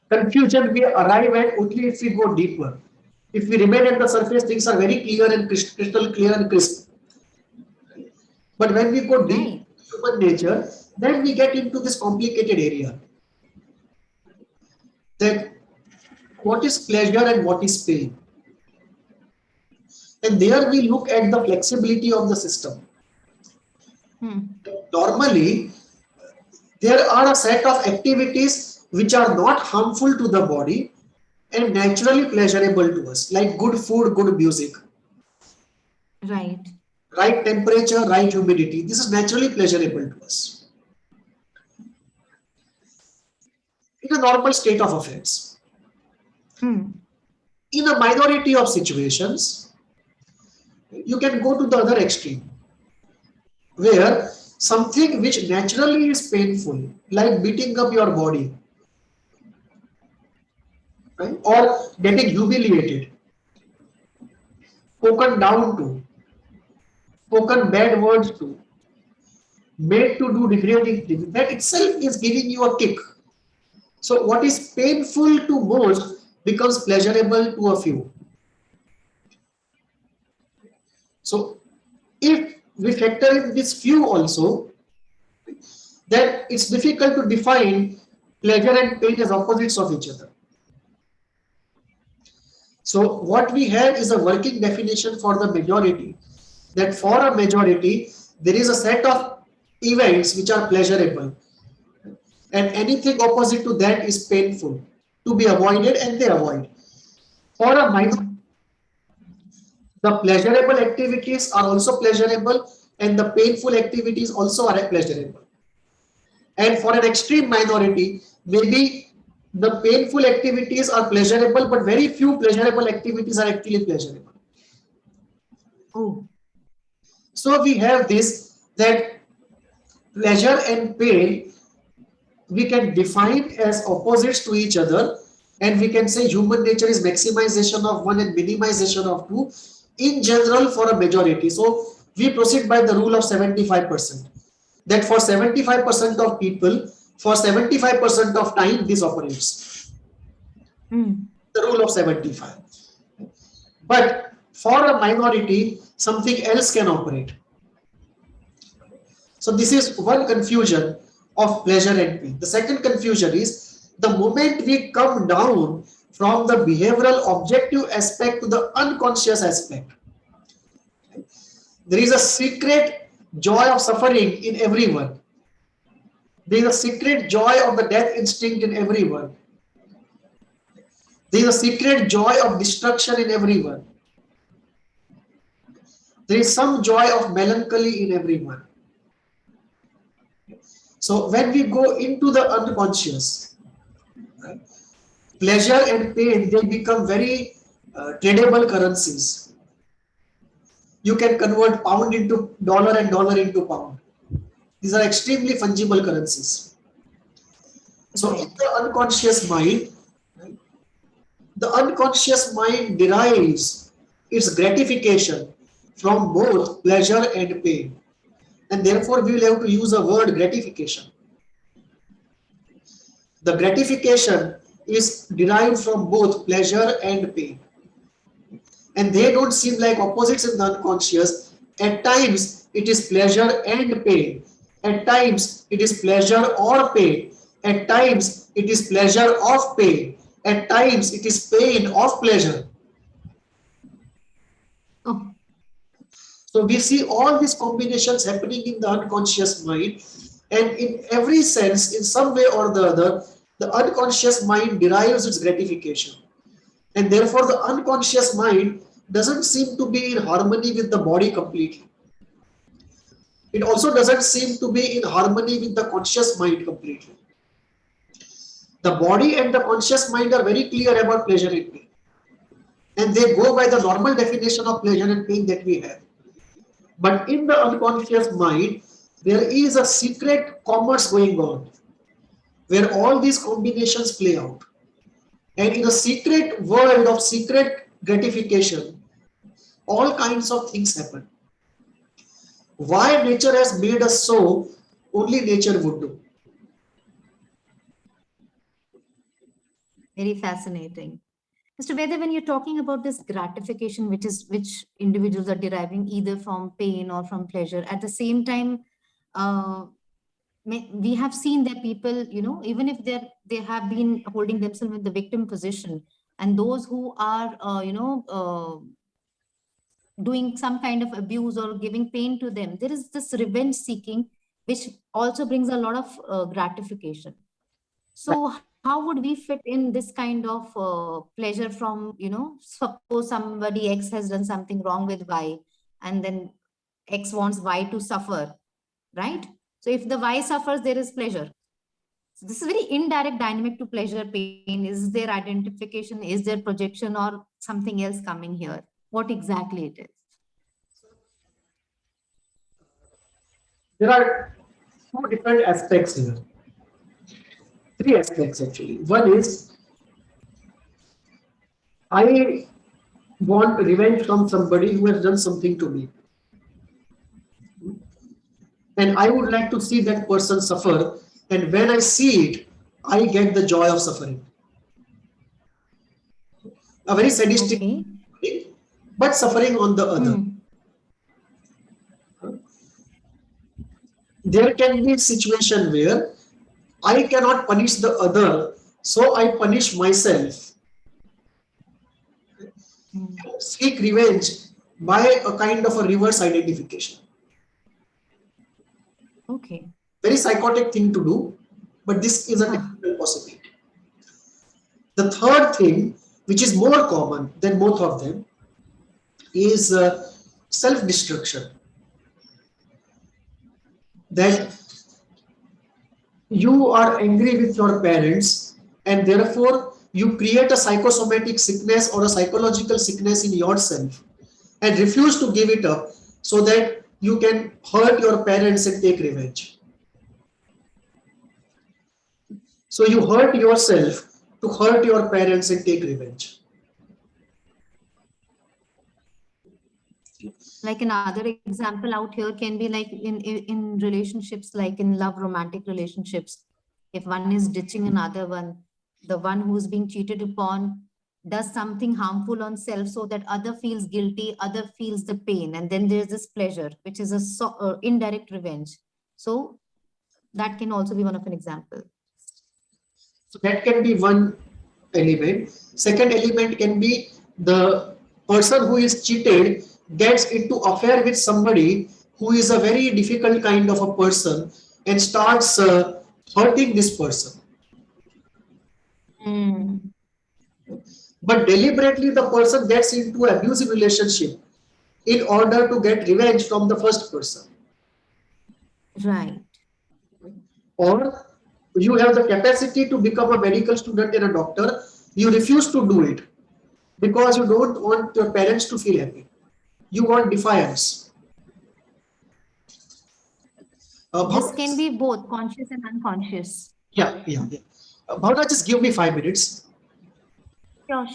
confusion we arrive at only if we go deeper. If we remain at the surface, things are very clear and crystal clear and crisp. But when we go deep Right. into human nature, then we get into this complicated area. That what is pleasure and what is pain? And there we look at the flexibility of the system. Normally, there are a set of activities which are not harmful to the body and naturally pleasurable to us, like good food, good music, Right. right temperature, right humidity. This is naturally pleasurable to us in a normal state of affairs. In in a minority of situations, you can go to the other extreme, where something which naturally is painful, like beating up your body, right, or getting humiliated, spoken down to, spoken bad words to, made to do degrading things, that itself is giving you a kick. So what is painful to most becomes pleasurable to a few. So if we factor in this few also, then it's difficult to define pleasure and pain as opposites of each other. So what we have is a working definition for the majority, that for a majority, there is a set of events which are pleasurable, and anything opposite to that is painful, to be avoided, and they avoid. For a minority, the pleasurable activities are also pleasurable, and the painful activities also are pleasurable. And for an extreme minority, maybe the painful activities are pleasurable, but very few pleasurable activities are actually pleasurable. Oh. So we have this, that pleasure and pain we can define as opposites to each other, and we can say human nature is maximization of one and minimization of two in general for a majority. So we proceed by the rule of 75%, that for 75% of people, for 75% of time, this operates. The rule of 75. But for a minority, something else can operate. So this is one confusion of pleasure and pain. The second confusion is, the moment we come down from the behavioral objective aspect to the unconscious aspect, there is a secret joy of suffering in everyone. There is a secret joy of the death instinct in everyone. There is a secret joy of destruction in everyone. There is some joy of melancholy in everyone. So when we go into the unconscious, right, pleasure and pain, they become very tradable currencies. You can convert pound into dollar and dollar into pound. These are extremely fungible currencies. So in the unconscious mind, right, the unconscious mind derives its gratification from both pleasure and pain. And therefore, we will have to use a word, gratification. The gratification is derived from both pleasure and pain. And they don't seem like opposites in the unconscious. At times, it is pleasure and pain. At times, it is pleasure or pain. At times, it is pleasure of pain. At times, it is pain of pleasure. Oh. So we see all these combinations happening in the unconscious mind, and in every sense, in some way or the other, the unconscious mind derives its gratification. And therefore, the unconscious mind doesn't seem to be in harmony with the body completely. It also doesn't seem to be in harmony with the conscious mind completely. The body and the conscious mind are very clear about pleasure and pain, and they go by the normal definition of pleasure and pain that we have. But in the unconscious mind, there is a secret commerce going on, where all these combinations play out. And in a secret world of secret gratification, all kinds of things happen. Why nature has made us so, only nature would do. Very fascinating. Mr. Veda, when you're talking about this gratification, which individuals are deriving either from pain or from pleasure, at the same time, we have seen that people, even if they have been holding themselves in the victim position, and those who are, doing some kind of abuse or giving pain to them, there is this revenge seeking, which also brings a lot of gratification. So how would we fit in this kind of pleasure from, suppose somebody X has done something wrong with Y, and then X wants Y to suffer, right? So if the Y suffers, there is pleasure. So this is very indirect dynamic to pleasure pain. Is there identification? Is there projection or something else coming here? What exactly it is? There are two different aspects here. Three aspects actually. One is I want revenge from somebody who has done something to me. And I would like to see that person suffer. And when I see it, I get the joy of suffering. A very sadistic, Okay. but suffering on the other. There can be a situation where I cannot punish the other, so I punish myself. Seek revenge by a kind of a reverse identification. Okay. Very psychotic thing to do, but this is a technical possibility. The third thing, which is more common than both of them, is self-destruction. That you are angry with your parents and therefore you create a psychosomatic sickness or a psychological sickness in yourself and refuse to give it up so that you can hurt your parents and take revenge. So you hurt yourself to hurt your parents and take revenge. Like another example out here can be like in relationships, like in love, romantic relationships. If one is ditching another one, the one who's being cheated upon does something harmful on self so that other feels guilty, other feels the pain, and then there's this pleasure, which is a indirect revenge. So that can also be one of an example. So that can be one element. Second element can be the person who is cheated gets into affair with somebody who is a very difficult kind of a person and starts hurting this person. But deliberately the person gets into an abusive relationship in order to get revenge from the first person. Right. Or you have the capacity to become a medical student and a doctor, you refuse to do it because you don't want your parents to feel happy. You want defiance. This can be both conscious and unconscious. Yeah. Bhavna, just give me 5 minutes.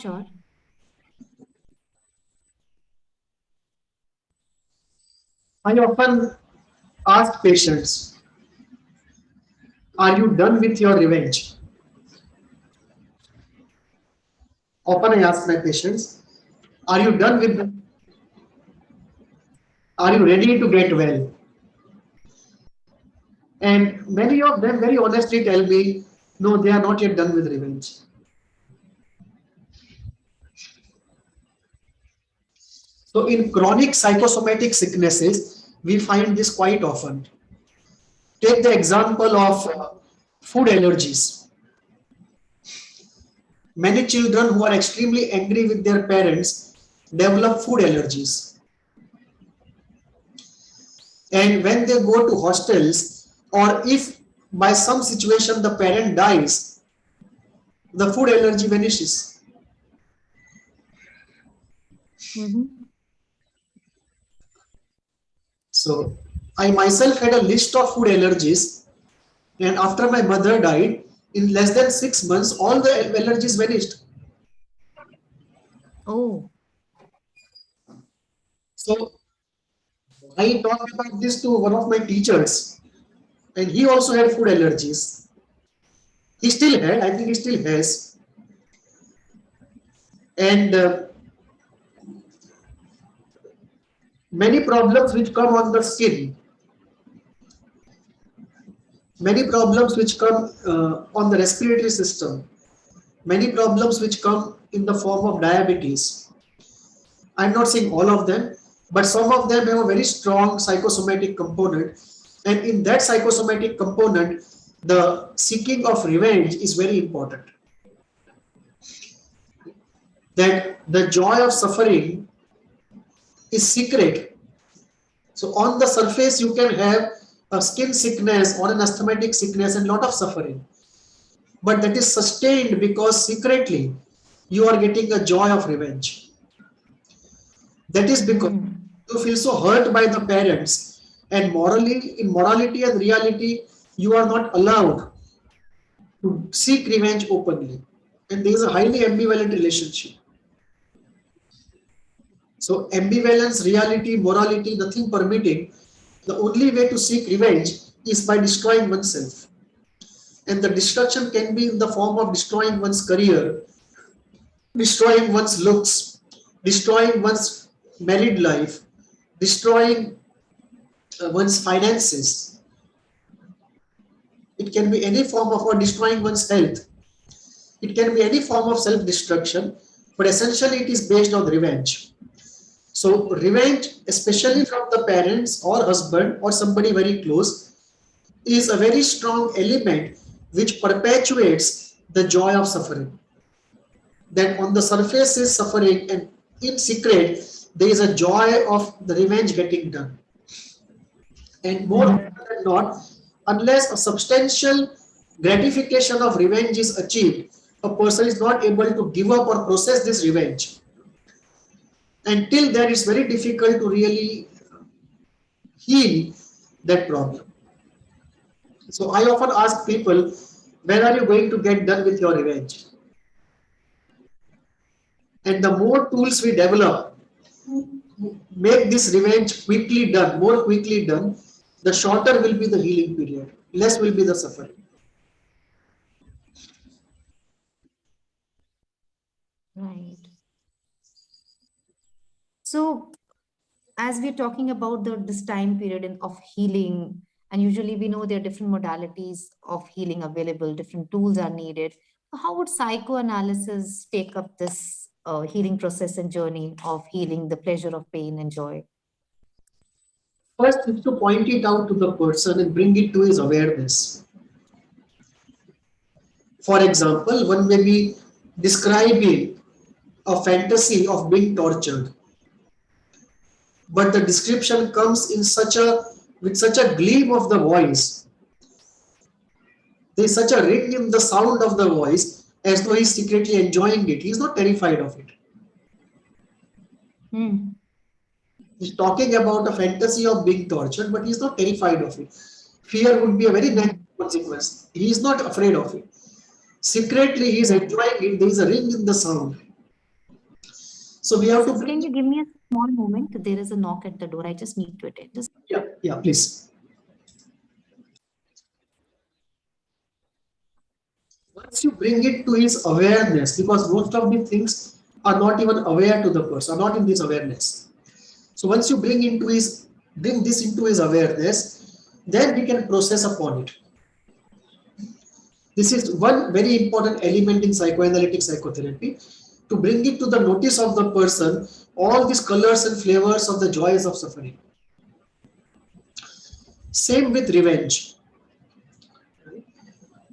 Sure. I often ask patients, are you done with your revenge? Often I ask my patients, are you done with the, are you ready to get well? And many of them very honestly tell me, no, they are not yet done with revenge. So in chronic psychosomatic sicknesses, we find this quite often. Take the example of food allergies. Many children who are extremely angry with their parents develop food allergies. And when they go to hostels, or if by some situation the parent dies, the food allergy vanishes. So I myself had a list of food allergies, and after my mother died, in less than 6 months, all the allergies vanished. Oh. So I talked about this to one of my teachers, and he also had food allergies. He still had, I think he still has. And many problems which come on the skin, many problems which come on the respiratory system, many problems which come in the form of diabetes. I'm not saying all of them, but some of them have a very strong psychosomatic component. And in that psychosomatic component, the seeking of revenge is very important. That the joy of suffering is secret. So on the surface, you can have a skin sickness or an asthmatic sickness and lot of suffering. but that is sustained because secretly you are getting a joy of revenge. That is because you feel so hurt by the parents, and in morality and reality, you are not allowed to seek revenge openly. And there is a highly ambivalent relationship. So ambivalence, reality, morality, nothing permitting, the only way to seek revenge is by destroying oneself. And the destruction can be in the form of destroying one's career, destroying one's looks, destroying one's married life, destroying one's finances. It can be any form of, or destroying one's health. It can be any form of self-destruction, but essentially it is based on revenge. So revenge, especially from the parents or husband or somebody very close, is a very strong element which perpetuates the joy of suffering. Then on the surface is suffering, and in secret there is a joy of the revenge getting done. And more often than not, unless a substantial gratification of revenge is achieved, a person is not able to give up or process this revenge. Until then, it's very difficult to really heal that problem. So I often ask people, when are you going to get done with your revenge? And the more tools we develop, make this revenge quickly done, more quickly done, the shorter will be the healing period, less will be the suffering. Right. So, as we're talking about this time period of healing, and usually we know there are different modalities of healing available, different tools are needed. How would psychoanalysis take up this healing process and journey of healing the pleasure of pain and joy? First is to point it out to the person and bring it to his awareness. For example, one may be describing a fantasy of being tortured, but the description comes in with such a gleam of the voice. There is such a ring in the sound of the voice, as though he's secretly enjoying it. He's not terrified of it. He's talking about a fantasy of being tortured, but he's not terrified of it. Fear would be a very negative consequence. He is not afraid of it. Secretly, he is enjoying it. There is a ring in the sound. So we have to. Can you give me a small moment? There is a knock at the door. I just need to attend. Yeah, please. Once you bring it to his awareness, because most of the things are not even aware to the person, are not in this awareness. So once you bring this into his awareness, then he can process upon it. This is one very important element in psychoanalytic psychotherapy, to bring it to the notice of the person, all these colors and flavors of the joys of suffering. Same with revenge.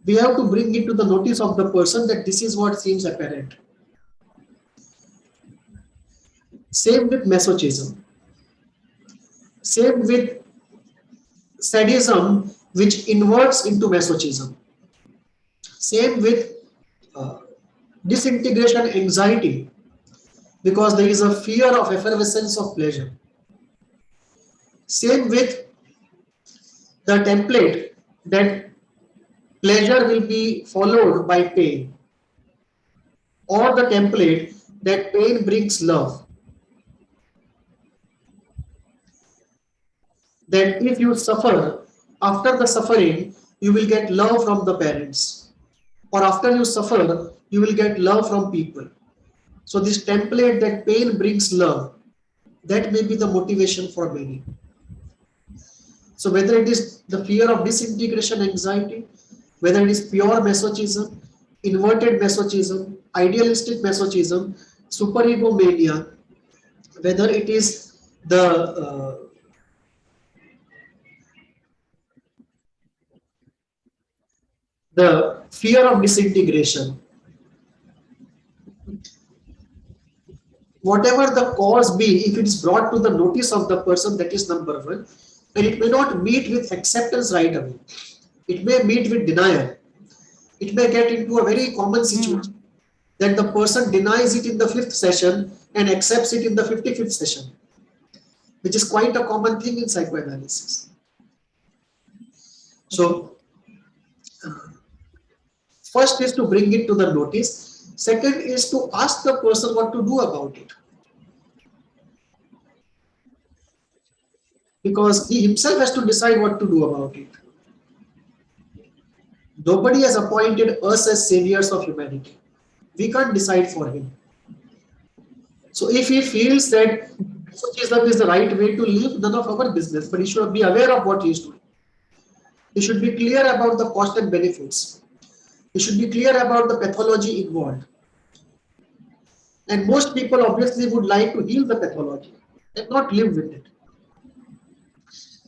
We have to bring it to the notice of the person that this is what seems apparent. Same with masochism. Same with sadism, which inverts into masochism. Same with disintegration anxiety, because there is a fear of effervescence of pleasure. Same with the template that pleasure will be followed by pain, or the template that pain brings love. That if you suffer, after the suffering, you will get love from the parents, or after you suffer, you will get love from people. So this template that pain brings love, that may be the motivation for many. So whether it is the fear of disintegration anxiety, whether it is pure masochism, inverted masochism, idealistic masochism, superego mania, whether it is the fear of disintegration, whatever the cause be, if it is brought to the notice of the person, that is number one. And it may not meet with acceptance right away. It may meet with denial. It may get into a very common situation that the person denies it in the 5th session and accepts it in the 55th session, which is quite a common thing in psychoanalysis. So, first is to bring it to the notice. Second is to ask the person what to do about it. Because he himself has to decide what to do about it. Nobody has appointed us as saviors of humanity. We can't decide for him. So if he feels that Masochism is the right way to live, none of our business, but he should be aware of what he is doing. He should be clear about the cost and benefits. He should be clear about the pathology involved. And most people obviously would like to heal the pathology and not live with it.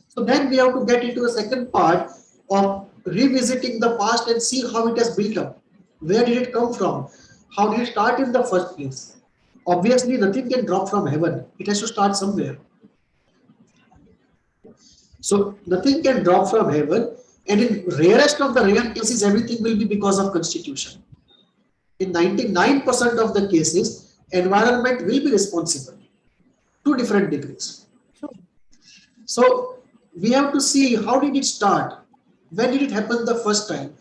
So then we have to get into the second part of revisiting the past and see how it has built up. Where did it come from? How did it start in the first place? Obviously, nothing can drop from heaven. It has to start somewhere. So nothing can drop from heaven, and in rarest of the rare cases, everything will be because of constitution. In 99% of the cases, environment will be responsible to different degrees. So we have to see how did it start? When did it happen the first time?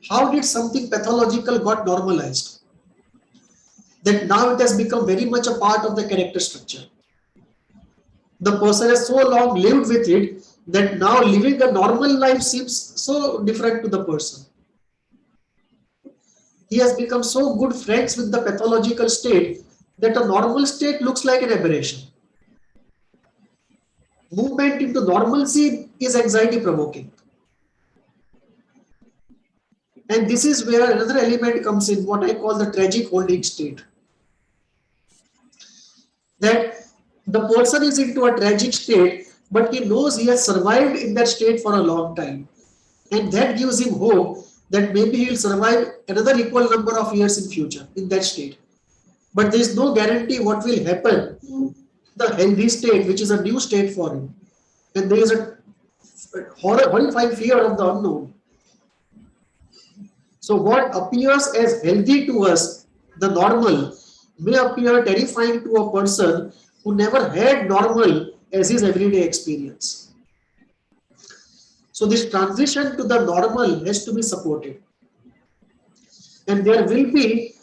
How did something pathological got normalized? That now it has become very much a part of the character structure. The person has so long lived with it that now living a normal life seems so different to the person. He has become so good friends with the pathological state that a normal state looks like an aberration. Movement into normalcy is anxiety provoking. And this is where another element comes in, what I call the tragic holding state. That the person is into a tragic state, but he knows he has survived in that state for a long time. And that gives him hope that maybe he will survive another equal number of years in future in that state. But there is no guarantee what will happen in the healthy state, which is a new state for him. And there is a horrifying fear of the unknown. So what appears as healthy to us, the normal, may appear terrifying to a person who never had normal as his everyday experience. So this transition to the normal has to be supported. And there will be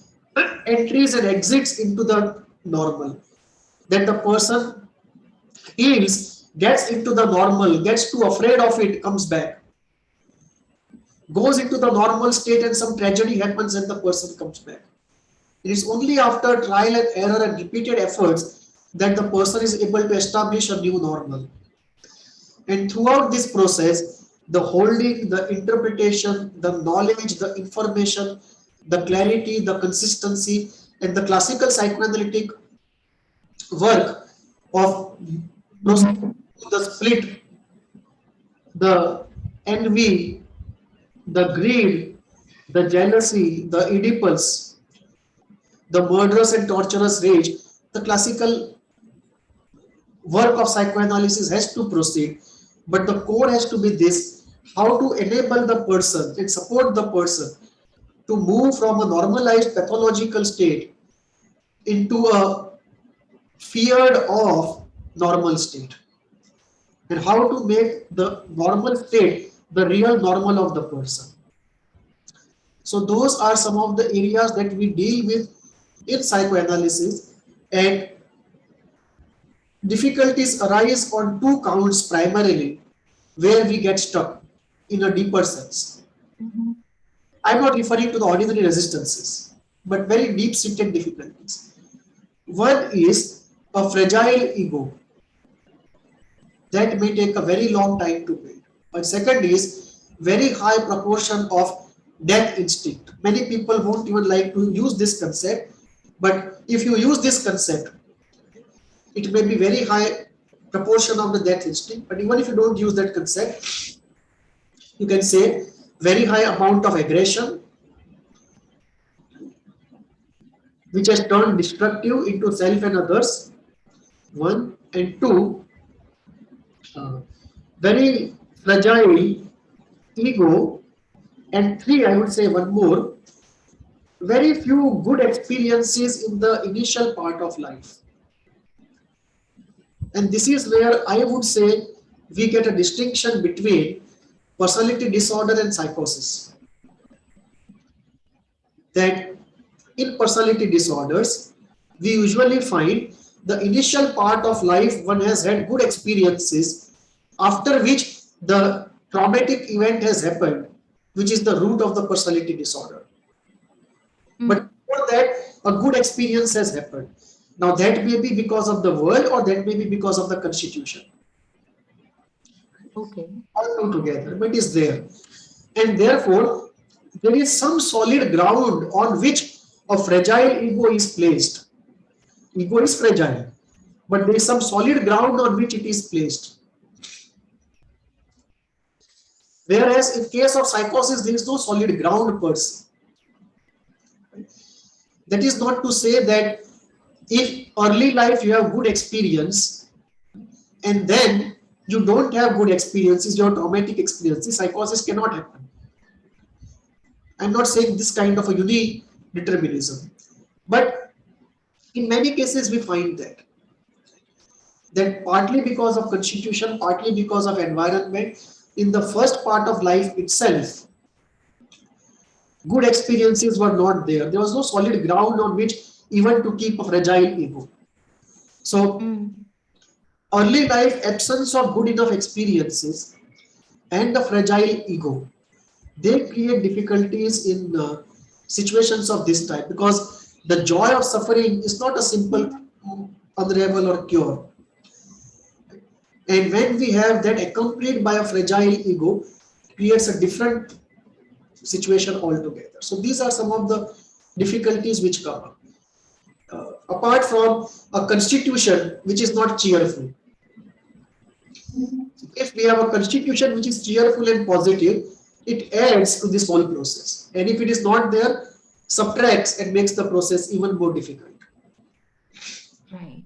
entries and exits into the normal. That the person heals, gets into the normal, gets too afraid of it, comes back. Goes into the normal state and some tragedy happens and the person comes back. It is only after trial and error and repeated efforts that the person is able to establish a new normal. And throughout this process, the holding, the interpretation, the knowledge, the information, the clarity, the consistency, and the classical psychoanalytic work of the split, the envy, the greed, the jealousy, the Oedipus, the murderous and torturous rage, the classical work of psychoanalysis has to proceed, but the core has to be this: how to enable the person and support the person to move from a normalized pathological state into a feared of normal state, and how to make the normal state the real normal of the person. So those are some of the areas that we deal with in psychoanalysis, and difficulties arise on two counts primarily where we get stuck in a deeper sense. I'm not referring to the ordinary resistances, but very deep-seated difficulties. One is a fragile ego that may take a very long time to build. And second is very high proportion of death instinct. Many people won't even like to use this concept, but if you use this concept, it may be very high proportion of the death instinct. But even if you don't use that concept, you can say very high amount of aggression, which has turned destructive into self and others. One, and two, very fragile ego And three, I would say one more, very few good experiences in the initial part of life. And this is where I would say we get a distinction between personality disorder and psychosis. That in personality disorders, we usually find the initial part of life one has had good experiences, after which the traumatic event has happened, which is the root of the personality disorder. But before that, a good experience has happened. Now that may be because of the world or that may be because of the constitution. Okay. All two together, but is there. And therefore, there is some solid ground on which a fragile ego is placed. Ego is fragile, but there is some solid ground on which it is placed. Whereas in case of psychosis, there is no solid ground per se. That is not to say that if early life you have good experience and then you don't have good experiences, your traumatic experiences, psychosis cannot happen. I'm not saying this kind of a unique determinism, but in many cases we find that partly because of constitution, partly because of environment, in the first part of life itself, good experiences were not there. There was no solid ground on which even to keep a fragile ego. So early life absence of good enough experiences and the fragile ego, they create difficulties in situations of this type, because the joy of suffering is not a simple unravel or cure. And when we have that accompanied by a fragile ego, it creates a different situation altogether. So these are some of the difficulties which come up. Apart from a constitution which is not cheerful. If we have a constitution which is cheerful and positive, it adds to this whole process. And if it is not there, subtracts and makes the process even more difficult. Right.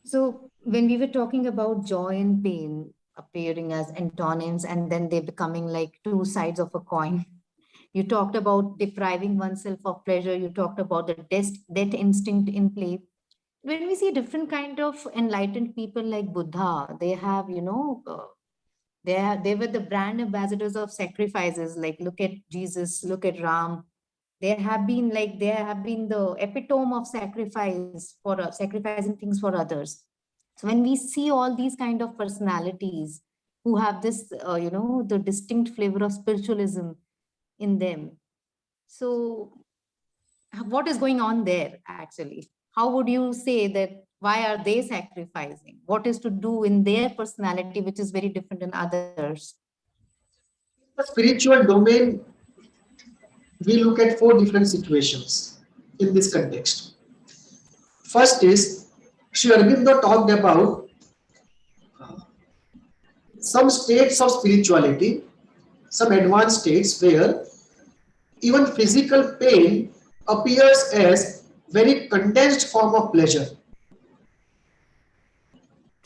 So when we were talking about joy and pain appearing as antonyms and then they becoming like two sides of a coin, you talked about depriving oneself of pleasure. You talked about the death instinct in play. When we see different kind of enlightened people like Buddha, they have, they were the brand ambassadors of sacrifices. Like look at Jesus, look at Ram. They have been the epitome of sacrifice for sacrificing things for others. So when we see all these kind of personalities who have this, the distinct flavor of spiritualism in them. So what is going on there actually? How would you say that why are they sacrificing? What is to do in their personality which is very different than others? The spiritual domain, we look at four different situations in this context. First is, Sri Aurobindo talked about some states of spirituality, some advanced states where even physical pain appears as very condensed form of pleasure.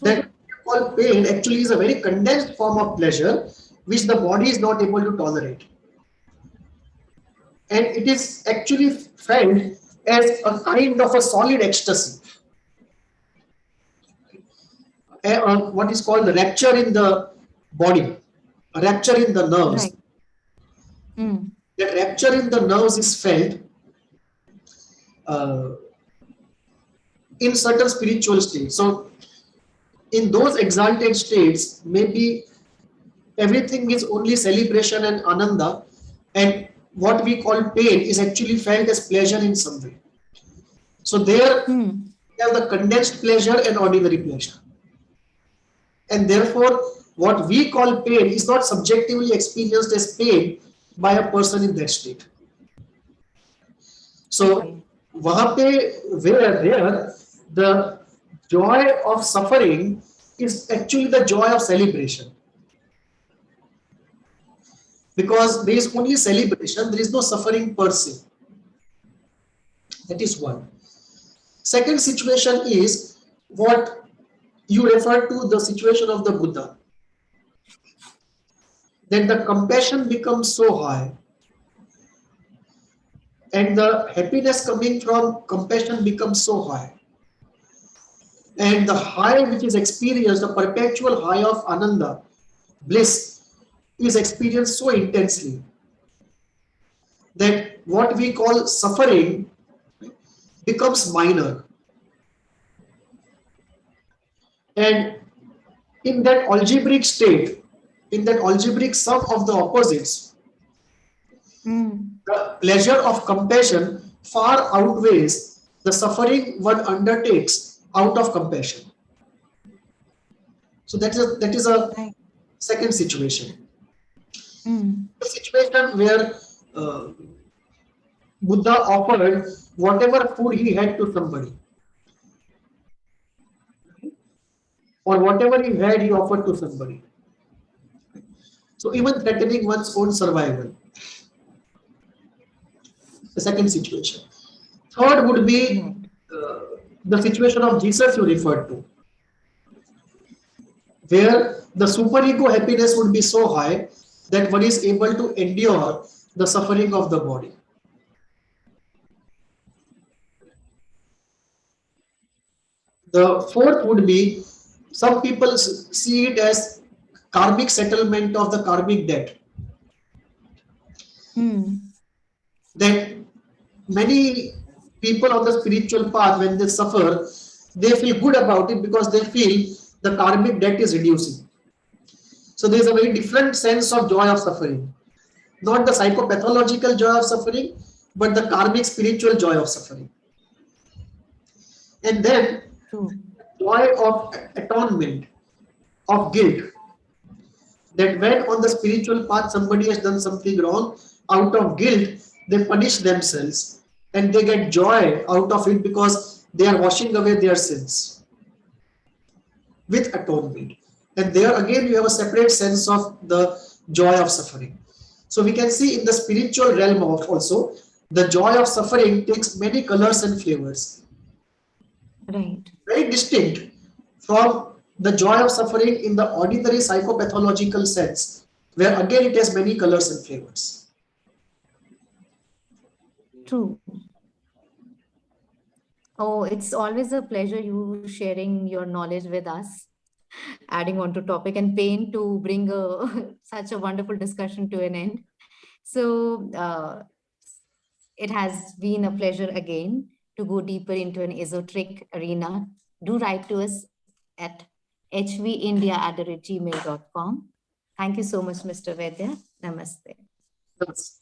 That called pain actually is a very condensed form of pleasure which the body is not able to tolerate. And it is actually felt as a kind of a solid ecstasy. What is called the rapture in the body, a rapture in the nerves. Right. Mm. That rapture in the nerves is felt uh, in certain spiritual states. So, in those exalted states, maybe everything is only celebration and ananda, and what we call pain is actually felt as pleasure in some way. So, there we have the condensed pleasure and ordinary pleasure. And therefore, what we call pain is not subjectively experienced as pain by a person in that state. So, वहाँ पे where the joy of suffering is actually the joy of celebration. Because there is only celebration, there is no suffering per se. That is one. Second situation is what you refer to, the situation of the Buddha. that the compassion becomes so high, and the happiness coming from compassion becomes so high, and the high which is experienced, the perpetual high of ananda, bliss, is experienced so intensely that what we call suffering becomes minor. And in that algebraic state, in that algebraic sum of the opposites, the pleasure of compassion far outweighs the suffering one undertakes out of compassion. So that is a second situation. A situation where Buddha offered whatever food he had to somebody, or whatever he had, he offered to somebody. So even threatening one's own survival. The second situation. Third would be the situation of Jesus you referred to, where the superego happiness would be so high that one is able to endure the suffering of the body. The fourth would be, some people see it as karmic settlement of the karmic debt. That many people on the spiritual path, when they suffer, they feel good about it because they feel the karmic debt is reducing. So there is a very different sense of joy of suffering. Not the psychopathological joy of suffering, but the karmic spiritual joy of suffering. And then joy of atonement, of guilt. That when on the spiritual path somebody has done something wrong, out of guilt, they punish themselves and they get joy out of it because they are washing away their sins with atonement. And there again you have a separate sense of the joy of suffering. So we can see in the spiritual realm of also, the joy of suffering takes many colors and flavors. Right. Very distinct from the joy of suffering in the ordinary psychopathological sense, where again it has many colors and flavors. True. Oh, it's always a pleasure you sharing your knowledge with us, adding on to topic and pain to bring such a wonderful discussion to an end. So it has been a pleasure again to go deeper into an esoteric arena. Do write to us at hvindia@gmail.com. Thank you so much, Mr. Vedya. Namaste. Yes.